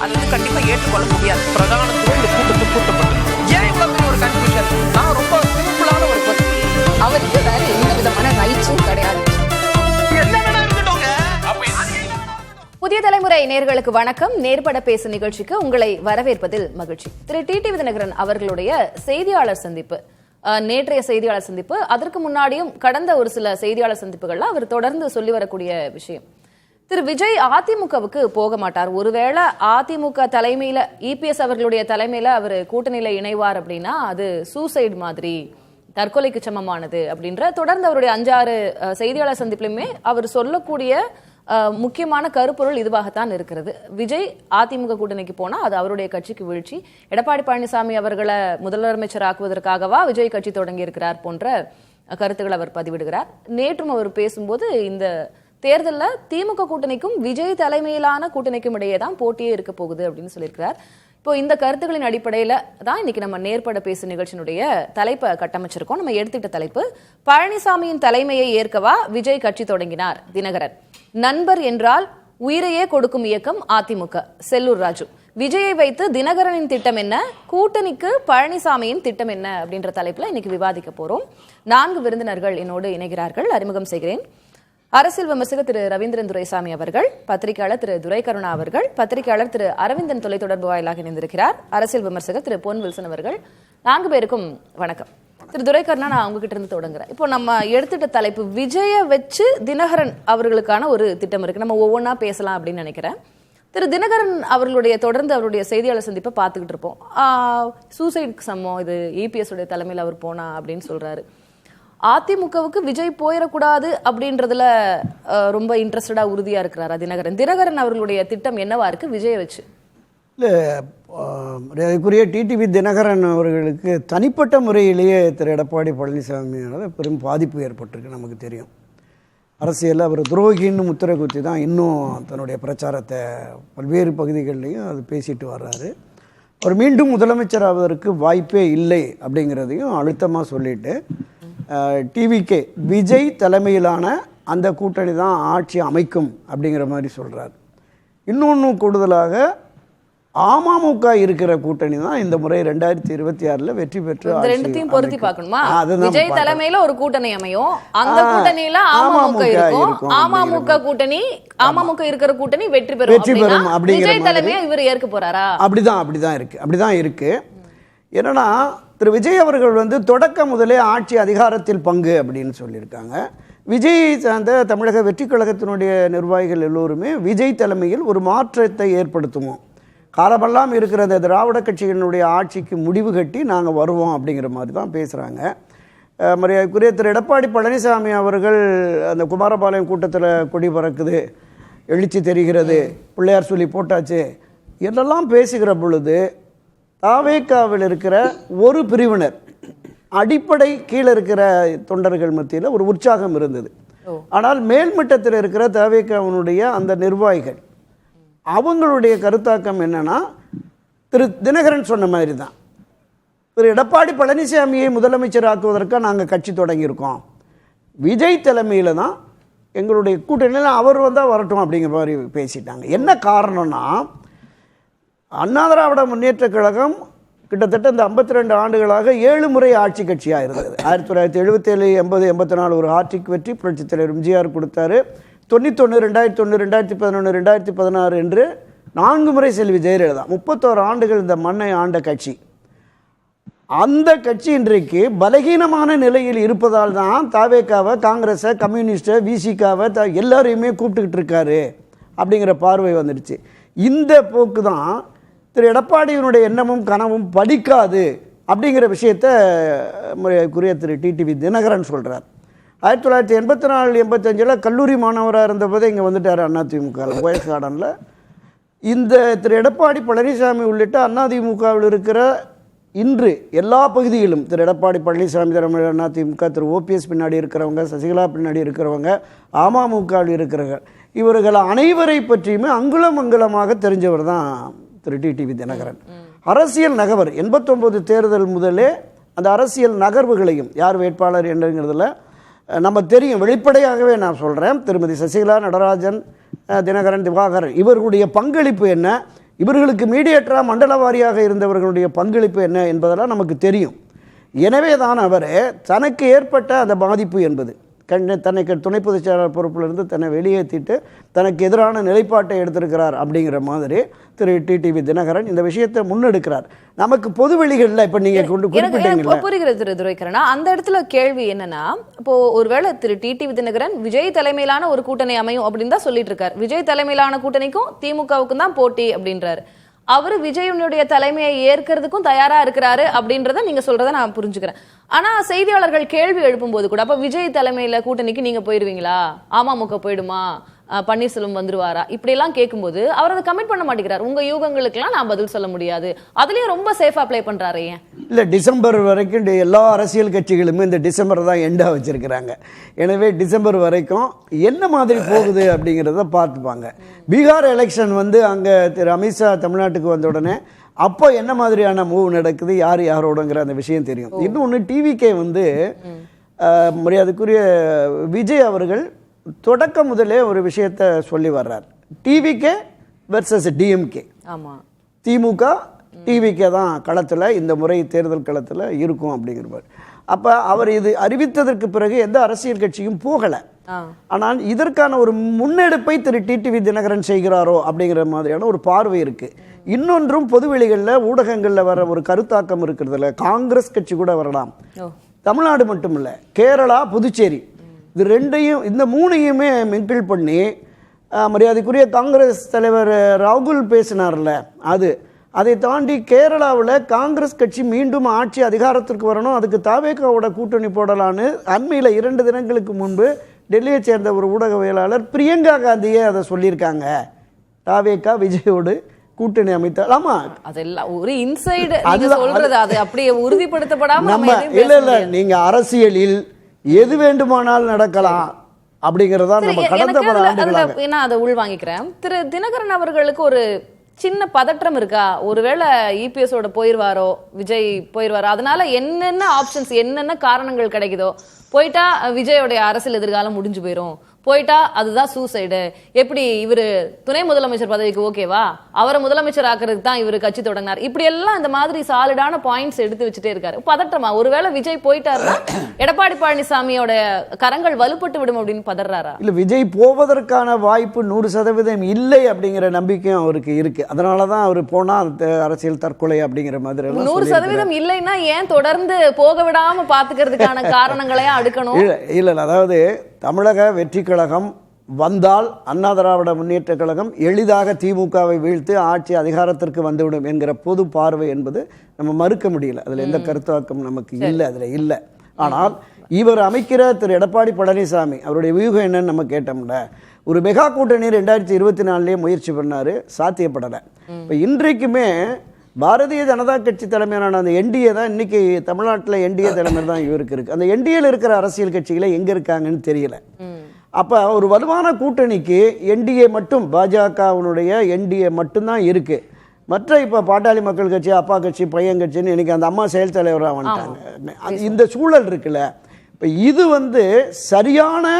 அது வந்து கண்டிப்பா ஏற்றுக்கொள்ள முடியாது. பிரதானத்துவம் இந்த கூட்டத்துக்கு கூட்டப்பட்டது. ஏன் இவ்வளவு பெரிய ஒரு கன்ஃபியூஷன்? நான் ரொம்ப சிம்பிளான ஒரு கொஸ்டின். அவருக்கு வேற எந்த விதமான ரைட்ஸும் கிடையாது. புதிய தலைமுறை நேயர்களுக்கு வணக்கம். நேர்பட பேசு நிகழ்ச்சிக்கு உங்களை வரவேற்பதில் மகிழ்ச்சி. திரு டிடிவி தினகரன் அவர்களுடைய செய்தியாளர் சந்திப்பு, நேற்றைய செய்தியாளர் சந்திப்பு, அதற்கு முன்னாடியும் கடந்த ஒரு சில செய்தியாளர் சந்திப்புகள்ல அவர் தொடர்ந்து சொல்லி வரக்கூடிய விஷயம், திரு விஜய் அதிமுகவுக்கு போக மாட்டார். ஒருவேளை அதிமுக தலைமையில இபிஎஸ் அவர்களுடைய தலைமையில அவர் கூட்டணியில இணைவார் அப்படின்னா அது சூசைட் மாதிரி, தற்கொலைக்கு சமமானது அப்படின்ற தொடர்ந்து அவருடைய 5-6 செய்தியாளர் சந்திப்புலையுமே அவர் சொல்லக்கூடிய முக்கியமான கருப்பொருள் இதுவாகத்தான் இருக்கிறது. விஜய் அதிமுக கூட்டணிக்கு போனா அது அவருடைய கட்சிக்கு வீழ்ச்சி, எடப்பாடி பழனிசாமி அவர்களை முதலமைச்சர் ஆக்குவதற்காகவா விஜய் கட்சி தொடங்கி இருக்கிறார் போன்ற கருத்துக்களை அவர் பதிவிடுகிறார். நேற்றும் அவர் பேசும்போது இந்த தேர்தலில் திமுக கூட்டணிக்கும் விஜய் தலைமையிலான கூட்டணிக்கும் இடையே தான் போட்டியே இருக்க போகுது அப்படின்னு சொல்லியிருக்கிறார். இப்போ இந்த கருத்துக்களின் அடிப்படையில தான் இன்னைக்கு நம்ம நேர்பட பேசு நிகழ்ச்சியினுடைய தலைப்பை கட்டமைச்சிருக்கோம். நம்ம எடுத்துக்கிட்ட தலைப்பு, பழனிசாமியின் தலைமையை ஏற்கவா விஜய் கட்சி தொடங்கினார் தினகரன், நண்பர் என்றால் உயிரையே கொடுக்கும் இயக்கம் அதிமுக, செல்லூர் ராஜு, விஜயை வைத்து தினகரனின் திட்டம் என்ன, கூட்டணிக்கு பழனிசாமியின் திட்டம் என்ன அப்படின்ற தலைப்புல இன்னைக்கு விவாதிக்க போறோம். 4 விருந்தினர்கள் என்னோடு இணைகிறார்கள். அறிமுகம் செய்கிறேன். அரசியல் விமர்சகர் திரு ரவீந்திரன் துரைசாமி அவர்கள், பத்திரிகையாளர் திரு துரைகருணா அவர்கள், பத்திரிகையாளர் திரு அரவிந்தன் தொலைத்தொடர்பு வாயிலாக இணைந்திருக்கிறார், அரசியல் விமர்சகர் திரு பொன் வில்சன் அவர்கள். 4 பேருக்கும் வணக்கம். திரு துரைகருணா, நான் உங்ககிட்ட இருந்து தொடங்குறேன். இப்போ நம்ம எடுத்துட்ட தலைப்பு, விஜய வச்சு தினகரன் அவர்களுக்கான ஒரு திட்டம் இருக்கு, நம்ம ஒவ்வொன்றா பேசலாம் அப்படின்னு நினைக்கிறேன். திரு தினகரன் அவர்களுடைய தொடர்ந்து அவருடைய செய்தியாளர் சந்திப்பை பார்த்துக்கிட்டு இருப்போம். சூசைடுக்கு சமம் இது, இபிஎஸ் உடைய தலைமையில் அவர் போனா அப்படின்னு சொல்றாரு. அதிமுகவுக்கு விஜய் போயிடக்கூடாது அப்படின்றதுல ரொம்ப இன்ட்ரெஸ்டடா உறுதியா இருக்கிறாரா தினகரன்? தினகரன் அவர்களுடைய திட்டம் என்னவா இருக்கு விஜயை வச்சு? இல்லை, அதுக்குரிய டிடிவி தினகரன் அவர்களுக்கு தனிப்பட்ட முறையிலேயே திரு எடப்பாடி பழனிசாமியால் பெரும் பாதிப்பு ஏற்பட்டிருக்கு. நமக்கு தெரியும், அரசியலில் அவர் துரோகின்னு முத்திரை குத்தி தான் இன்னும் தன்னுடைய பிரச்சாரத்தை பல்வேறு பகுதிகளிலையும் அது பேசிட்டு வர்றாரு. அவர் மீண்டும் முதலமைச்சர் ஆவதற்கு வாய்ப்பே இல்லை அப்படிங்கிறதையும் அழுத்தமாக சொல்லிட்டு, டிவிகே விஜய் தலைமையிலான அந்த கூட்டணி தான் ஆட்சி அமைக்கும் அப்படிங்கிற மாதிரி சொல்கிறார். இன்னொன்று கூடுதலாக அமமுக இருக்கிற கூட்டணி தான் இந்த முறை 2026 வெற்றி பெற்று பொருத்தி பார்க்கணுமா? விஜய் தலைமையில ஒரு கூட்டணி அமையும், அந்த கூட்டணியில அமமுக இருக்கும், அமமுக கூட்டணி, அமமுக இருக்கிற கூட்டணி வெற்றி பெறும் அப்படிங்கிற தலைமையை இவர் ஏற்க போறாரா? அப்படிதான் இருக்கு. என்னன்னா, திரு விஜய் அவர்கள் தொடக்க முதலே ஆட்சி அதிகாரத்தில் பங்கு அப்படின்னு சொல்லியிருக்காங்க. விஜய் சார்ந்த தமிழக வெற்றி கழகத்தினுடைய நிர்வாகிகள் எல்லோருமே விஜய் தலைமையில் ஒரு மாற்றத்தை ஏற்படுத்துவோம், காலமெல்லாம் இருக்கிற அந்த திராவிட கட்சிகளினுடைய ஆட்சிக்கு முடிவு கட்டி நாங்கள் வருவோம் அப்படிங்கிற மாதிரி தான் பேசுகிறாங்க. மரியாதைக்குரிய திரு எடப்பாடி பழனிசாமி அவர்கள் அந்த குமாரபாளையம் கூட்டத்தில் கொடி பறக்குது, எழுச்சி தெரிகிறது, பிள்ளையார் சொல்லி போட்டாச்சு என்னெல்லாம் பேசுகிற பொழுது தாவேக்காவில் இருக்கிற ஒரு பிரிவினர், அடிப்படை கீழே இருக்கிற தொண்டர்கள் மத்தியில் ஒரு உற்சாகம் இருந்தது. ஆனால் மேல்மட்டத்தில் இருக்கிற தாவேக்காவினுடைய அந்த நிர்வாகிகள் அவங்களுடைய கருத்தாக்கம் என்னன்னா, திரு தினகரன் சொன்ன மாதிரி தான், திரு எடப்பாடி பழனிசாமியை முதலமைச்சர் ஆக்குவதற்காக நாங்கள் கட்சி தொடங்கியிருக்கோம், விஜய் தலைமையில் தான் எங்களுடைய கூட்டணியில் அவர் வந்தால் வரட்டும் அப்படிங்கிற மாதிரி பேசிட்டாங்க. என்ன காரணம்னா, அண்ணா திராவிட முன்னேற்ற கழகம் கிட்டத்தட்ட இந்த 52 ஆண்டுகளாக 7 முறை ஆட்சி கட்சியாக இருந்தது. 1977, 80, 84 ஒரு ஆட்சிக்கு வெற்றி புரட்சித் தலைவர் எம்ஜிஆர் கொடுத்தாரு. 91, 2001, 2011, 2016 என்று 4 முறை செல்வி ஜெயலலிதா, 31 ஆண்டுகள் இந்த மண்ணை ஆண்ட கட்சி. அந்த கட்சி இன்றைக்கு பலகீனமான நிலையில் இருப்பதால் தான் தாவேக்காவை, காங்கிரஸை, கம்யூனிஸ்டை, விசிகாவை எல்லாரையுமே கூப்பிட்டுக்கிட்டு இருக்காரு அப்படிங்கிற பார்வை வந்துடுச்சு. இந்த போக்கு தான் திரு எடப்பாடியினுடைய எண்ணமும் கனவும் படிக்காது அப்படிங்கிற விஷயத்தை முறைக்குரிய திரு டிடிவி தினகரன் சொல்கிறார். 1984, 85 கல்லூரி மாணவராக இருந்தபோதே இங்கே வந்துட்டார் அதிமுக போயஸ் கார்டனில். இந்த திரு எடப்பாடி பழனிசாமி உள்ளிட்ட அதிமுகவில் இருக்கிற இன்று எல்லா பகுதியிலும் திரு எடப்பாடி பழனிசாமி தலைமையில் அதிமுக, திரு ஓபிஎஸ் பின்னாடி இருக்கிறவங்க, சசிகலா பின்னாடி இருக்கிறவங்க, அமமுகவில் இருக்கிறவங்க, இவர்கள் அனைவரை பற்றியுமே அங்குலம் அங்குலமாக தெரிஞ்சவர் தான் திரு டிடிவி தினகரன். அரசியல் நகவர் 89 தேர்தல் முதலே அந்த அரசியல் நகர்வுகளையும் யார் வேட்பாளர் என்னங்கிறதுல நம்ம தெரியும். வெளிப்படையாகவே நான் சொல்கிறேன், திருமதி சசிகலா, நடராஜன், தினகரன், திவாகரன் இவர்களுடைய பங்களிப்பு என்ன, இவர்களுக்கு மீடியேட்டராக மண்டல வாரியாக இருந்தவர்களுடைய பங்களிப்பு என்ன என்பதெல்லாம் நமக்கு தெரியும். எனவே தான் அவர் தனக்கு ஏற்பட்ட அந்த பாதிப்பு என்பது தன்னை துணை பொதுச் செயலாளர் பொறுப்பிலிருந்து தன்னை வெளியேற்றிட்டு தனக்கு எதிரான நிலைப்பாட்டை எடுத்திருக்கிறார் அப்படிங்கிற மாதிரி திரு டிடிவி தினகரன் இந்த விஷயத்தை முன்னெடுக்கிறார். நமக்கு பொது வெளிகளில் இப்போ நீங்கள் குறிப்பிட்டீங்க புரிகிறது திரு துரைக்கரனா. அந்த இடத்துல கேள்வி என்னன்னா, இப்போ ஒருவேளை திரு டிடிவி தினகரன் விஜய் தலைமையிலான ஒரு கூட்டணி அமையும் அப்படின்னு தான் சொல்லிட்டு இருக்காரு. விஜய் தலைமையிலான கூட்டணிக்கும் திமுகவுக்கும் தான் போட்டி அப்படின்றாரு. அவரு விஜயனுடைய தலைமையை ஏற்கிறதுக்கும் தயாரா இருக்கிறாரு அப்படின்றத நீங்க சொல்றத நான் புரிஞ்சுக்கிறேன். ஆனா செய்தியாளர்கள் கேள்வி எழுப்பும் போது கூட, அப்ப விஜய் தலைமையில கூட்டணிக்கு நீங்க போயிருவீங்களா, அமமுக போயிடுமா, பன்னீர்செல்வம் வந்துருவாரா, இப்படி எல்லாம் கேட்கும்போது அவர் அதை கமிட் பண்ண மாட்டேங்கிறார். உங்க யூகங்களுக்கு எல்லாம் நான் பதில் சொல்ல முடியாது, அதுலயும் ரொம்ப சேஃபா ப்ளே பண்றாரு. ஏன் இல்ல, டிசம்பர் வரைக்கும் எல்லா அரசியல் கட்சிகளுமே இந்த டிசம்பர் தான் எண்டா வச்சிருக்கிறாங்க. எனவே டிசம்பர் வரைக்கும் என்ன மாதிரி போகுது அப்படிங்கிறத பார்த்துப்பாங்க. பீகார் எலெக்ஷன் வந்து அங்க திரு அமித்ஷா தமிழ்நாட்டுக்கு வந்த உடனே அப்போ என்ன மாதிரியான மூவ் நடக்குது, யார் யாரோடங்கிற அந்த விஷயம் தெரியும். இன்னொன்று, டிவிகே வந்து மரியாதைக்குரிய விஜய் அவர்கள் தொடக்க முதலே ஒரு விஷயத்தை சொல்லி வர்றார். TVK versus DMK. ஆமாம், திமுக டிவிகே தான் களத்தில் இந்த முறை தேர்தல் களத்தில் இருக்கும் அப்படிங்கிறவர். அப்போ அவர் இது அறிவித்ததற்கு பிறகு எந்த அரசியல் கட்சியும் போகலை. ஆனால் இதற்கான ஒரு முன்னெடுப்பை திரு டிடிவி தினகரன் செய்கிறாரோ அப்படிங்கிற மாதிரியான ஒரு பார்வை இருக்குது. இன்னொன்றும் பொதுவெளிகளில் ஊடகங்களில் வர ஒரு கருத்தாக்கம் இருக்கிறதுல காங்கிரஸ் கட்சி கூட வரலாம். தமிழ்நாடு மட்டும் இல்லை, கேரளா, புதுச்சேரி, இது ரெண்டையும், இந்த மூணையுமே மிங்கிள் பண்ணி மரியாதைக்குரிய காங்கிரஸ் தலைவர் ராகுல் பேசினார்ல, அதை தாண்டி கேரளாவில் காங்கிரஸ் கட்சி மீண்டும் ஆட்சி அதிகாரத்திற்கு வரணும், அதுக்கு தாவேகாவோட கூட்டணி போடலான்னு அண்மையில் 2 தினங்களுக்கு முன்பு டெல்லியை சேர்ந்த ஒரு ஊடகவியலாளர் பிரியங்கா காந்தியே அதை சொல்லியிருக்காங்க. தாவேகா விஜயோடு கூட்டணி அமைத்தால். ஆமா, அதெல்லாம் ஒரு இன்சைடு சொல்றது, அது அப்படியே உறுதிப்படுத்தப்படாம நம்ம இல்ல நீங்க அரசியலில் எது வேண்டுமானால் நடக்கலாம் அப்படிங்கறதா நம்ம கடந்த பல ஆண்டுகளாக நான் அதை உள் வாங்கிக்கிறேன். திரு தினகரன் அவர்களுக்கு ஒரு சின்ன பதற்றம் இருக்கா? ஒருவேளை இபிஎஸோட போயிருவாரோ, விஜய் போயிருவாரோ, அதனால என்னென்ன ஆப்ஷன்ஸ், என்னென்ன காரணங்கள் கிடைக்குதோ, போயிட்டா விஜயோடைய அரசியல் எதிர்காலம் முடிஞ்சு போயிடும், போயிட்டா அதுதான் சூசைடு, எப்படி இவரு துணை முதலமைச்சர் பதவிக்கு ஓகேவா, அவரை முதலமைச்சர் ஆக்குறதுக்கு தான் இவரு கட்சி தொடங்கினார், இப்படி எல்லாம் இந்த மாதிரி சாலிடான பாயிண்ட்ஸ் எடுத்து வச்சுட்டே இருக்காரு. பதற்றமா? ஒருவேளை விஜய் போயிட்டாருன்னா எடப்பாடி பழனிசாமியோட கரங்கள் வலுப்பட்டு விடும் அப்படின்னு பதறாரா? இல்ல, விஜய் போவதற்கான வாய்ப்பு 100% இல்லை அப்படிங்கிற நம்பிக்கையும் அவருக்கு இருக்கு. அதனாலதான் அவர் போனா அரசியல் தற்கொலை அப்படிங்கிற மாதிரி 100% இல்லைன்னா ஏன் தொடர்ந்து போக விடாம பாத்துக்கிறதுக்கான காரணங்களையும் அடுக்கணும்? இல்ல, அதாவது தமிழக வெற்றி கழகம் வந்தால் அண்ணா திராவிட முன்னேற்ற கழகம் எளிதாக திமுகவை வீழ்த்து ஆட்சி அதிகாரத்திற்கு வந்துவிடும் என்கிற பொது பார்வை என்பது நம்ம மறுக்க முடியல. அதில் எந்த கருத்தாக்கம் நமக்கு இல்லை, அதில் இல்லை. ஆனால் இவர் அமைக்கிற திரு எடப்பாடி பழனிசாமி அவருடைய வியூகம் என்னன்னு நம்ம கேட்டோம்ல, ஒரு மெகா கூட்டணி 2024 முயற்சி பண்ணாரு, சாத்தியப்படலை. இப்போ இன்றைக்குமே பாரதிய ஜனதா கட்சி தலைமையிலான அந்த என்டிஏ தான் இன்னைக்கு தமிழ்நாட்டில் என்டிஏ தலைமை தான் இவருக்கு இருக்கு. அந்த என்டிஏல இருக்கிற அரசியல் கட்சிகளை எங்க இருக்காங்கன்னு தெரியல. அப்ப ஒரு வலுவான கூட்டணிக்கு என்டிஏ மட்டும், பாஜகவினுடைய என்டிஏ மட்டும்தான் இருக்கு. மற்ற இப்ப பாட்டாளி மக்கள் கட்சி, அப்பா கட்சி, பையன் கட்சின்னு இன்னைக்கு அந்த அம்மா செயல் தலைவராக வந்துட்டாங்க. இந்த சூழல் இருக்குல்ல, இப்ப இது வந்து சரியான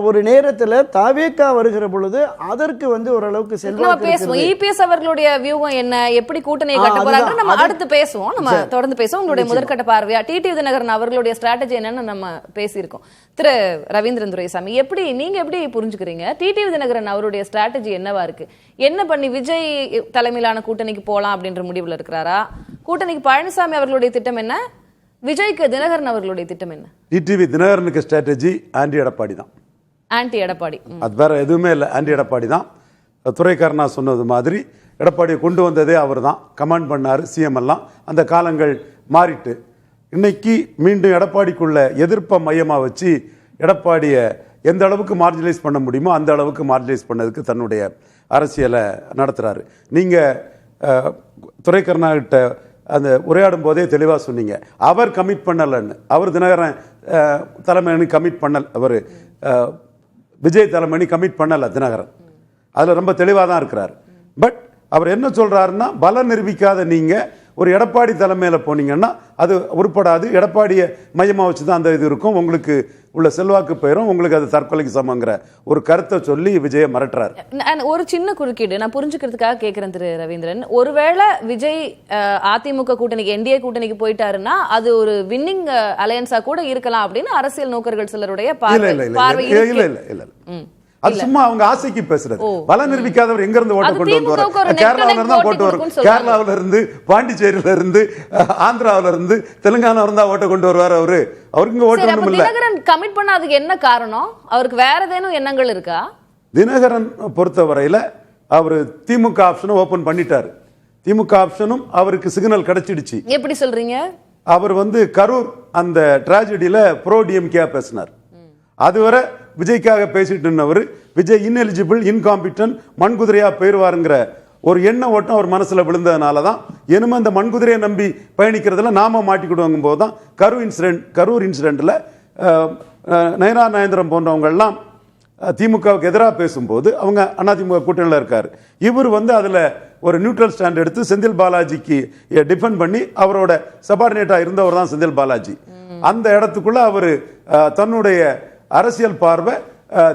ஒரு நேரத்தில் தாவேகா வருகிற பொழுது அதற்கு வந்து ஓரளவுக்கு செல்வாக்கு பேசுவோம். இபிஎஸ் அவர்களுடைய வியூகம் என்ன, எப்படி கூட்டணியை கட்ட போறாங்க நம்ம அடுத்து பேசுவோம். நம்ம தொடர்ந்து பேசுவோம். உங்களுடைய முதற்கட்ட பார்வையா டிடிவி தினகரன் அவர்களுடைய ஸ்ட்ராட்டஜி என்னன்னு நம்ம பேசியிருக்கோம். திரு ரவீந்திரன் துரைசாமி, எப்படி நீங்க எப்படி புரிஞ்சுக்கிறீங்க? டிடிவி தினகரன் அவருடைய ஸ்ட்ராட்டஜி என்னவா இருக்கு? என்ன பண்ணி விஜய் தலைமையிலான கூட்டணிக்கு போலாம் அப்படின்ற முடிவுல இருக்கிறாரா? கூட்டணிக்கு பழனிசாமி அவர்களுடைய திட்டம் என்ன? விஜய்க்கு தினகரன் அவர்களுடைய திட்டம் என்ன? டிடிவி தினகரனுக்கு ஸ்ட்ராட்டஜி ஆன்டி எடப்பாடி தான். ஆன்டி எடப்பாடி, அது வேற எதுவுமே இல்லை, ஆன்டி எடப்பாடி தான். துரைக்கரனா சொன்னது மாதிரி எடப்பாடியை கொண்டு வந்ததே அவர் தான், கமாண்ட் பண்ணார் சிஎம் எல்லாம். அந்த காலங்கள் மாறிட்டு இன்னைக்கு மீண்டும் எடப்பாடிக்குள்ள எதிர்ப்பை மையமாக வச்சு எடப்பாடியை எந்த அளவுக்கு மார்ஜினலைஸ் பண்ண முடியுமோ அந்த அளவுக்கு மார்ஜினலைஸ் பண்ணதுக்கு தன்னுடைய அரசியலை நடத்துகிறாரு. நீங்கள் துரைக்கரனா கிட்ட அந்த உரையாடும் போதே தெளிவாக சொன்னீங்க, அவர் கமிட் பண்ணலைன்னு. அவர் தினகரன் தலைமைன்னு கமிட் பண்ணல், அவர் விஜய் தலைமணி கமிட் பண்ணல தினகரன், அதில் ரொம்ப தெளிவாக தான் இருக்கிறார். பட் அவர் என்ன சொல்றாருன்னா, பலம் நிரூபிக்காத நீங்க ஒரு எடப்பாடி தலைமையில் போனீங்கன்னா அது உருப்படாது. எடப்பாடியை மையமாக வச்சு தான் அந்த இது இருக்கும், உங்களுக்கு உள்ள செல்வாக்கு போயிடும், உங்களுக்கு அது தற்கொலைக்கு சமங்கிற ஒரு கருத்தை சொல்லி விஜயை மிரட்டுறாரு. ஒரு சின்ன குறுக்கீடு நான் புரிஞ்சுக்கிறதுக்காக கேட்கிறேன் திரு ரவீந்திரன். ஒருவேளை விஜய் அதிமுக கூட்டணிக்கு என்டிஏ கூட்டணிக்கு போயிட்டாருன்னா அது ஒரு வின்னிங் அலையன்ஸா கூட இருக்கலாம் அப்படின்னு அரசியல் நோக்கர்கள் சிலருடைய பார்வை. அது சும்மா அவங்க ஆசைக்கு பேசுறது. பல நிரூபிக்காதவர் எங்க இருந்து ஓட்ட கொண்டு வருவார்? கேரளாவில இருந்து தான் ஓட்டு வரும். கேரளாவில இருந்து, பாண்டிச்சேரியில இருந்து, ஆந்திராவில இருந்து, தெலுங்கானா இருந்தா ஓட்ட கொண்டு வருவார் அவரு. அவருக்கு ஓட்டு ஒண்ணும் இல்ல. தினகரன் கமிட் பண்ணாததுக்கு என்ன காரணம்? அவருக்கு வேற ஏதேனும் எண்ணங்கள் இருக்கா? தினகரன் பொறுத்தவரையில அவரு திமுக ஆப்ஷனை ஓபன் பண்ணிட்டாரு. திமுக ஆப்ஷனும் அவருக்கு சிக்னல் கிடைச்சிடுச்சு. எப்படி சொல்றீங்க? அவர் கரூர் அந்த டிராஜடியில ப்ரோ டிஎம்கே பேசினார். அதுவரை விஜய்க்காக பேசிட்டு இருந்தவர் விஜய் இன்எலிஜிபிள், இன்காம்பிட்டன்ட், மண்குதிரையா போயிருவாருங்கிற ஒரு எண்ண ஓட்டம் அவர் மனசுல விழுந்ததுனால தான் இனிமே அந்த மண்குதிரையை நம்பி பயணிக்கிறதுல நாம மாட்டிக்கிடுவாங்கும் போது தான் கரூர் இன்சிடென்ட்ல நயனா நயந்திரம் போன்றவங்க எல்லாம் திமுகவுக்கு எதிராக பேசும்போது அவங்க அதிமுக கூட்டணியில் இருக்காரு. இவர் அதுல ஒரு நியூட்ரல் ஸ்டாண்ட் எடுத்து செந்தில் பாலாஜிக்கு டிஃபெண்ட் பண்ணி அவரோட சபார்டினேட்டா இருந்தவர் தான் செந்தில் பாலாஜி. அந்த இடத்துக்குள்ள அவர் தன்னுடைய அரசியல் பார்வை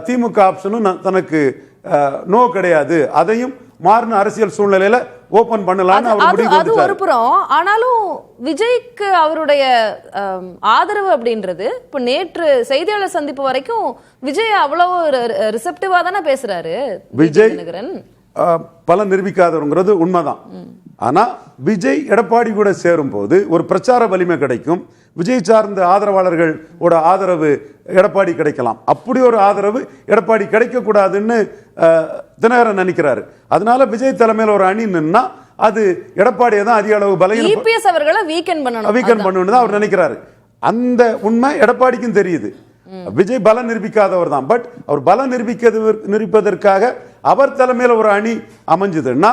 திமுக ஆப்ஷனும் தனக்கு நோ கிடையாது, அதையும் மாறின அரசியல் சூழ்நிலையில ஓபன் பண்ணலாம்னு அவர் முடிவு அது ஒரு புறம். ஆனாலும் விஜய்க்கு அவருடைய ஆதரவு அப்படின்றது இப்ப நேற்று செய்தியாளர் சந்திப்பு வரைக்கும் விஜய் அவ்வளவு ரிசெப்டிவா தானே பேசுறாரு. விஜய் பல நிரூபிக்காதவங்கிறது உண்மைதான். ஆனா விஜய் எடப்பாடி கூட சேரும் போது ஒரு பிரச்சார வலிமை கிடைக்கும். விஜய் சார்ந்த ஆதரவாளர்களோட ஆதரவு எடப்பாடி கிடைக்கலாம். அப்படி ஒரு ஆதரவு எடப்பாடி கிடைக்க கூடாதுன்னு தினகரன் நினைக்கிறாரு. அதனால விஜய் தலைமையில் ஒரு அணி நின்னா அது எடப்பாடியை தான் அதிக அளவு வீக்கெண்ட் பண்ணணும் அவர் நினைக்கிறாரு. அந்த உண்மை எடப்பாடிக்கும் தெரியுது. விஜய் பலம் நிரூபிக்காதவர் தான். பட் அவர் பலம் நிரூபிப்பதற்காக அவர் தலைமையில் ஒரு அணி அமைஞ்சதுன்னா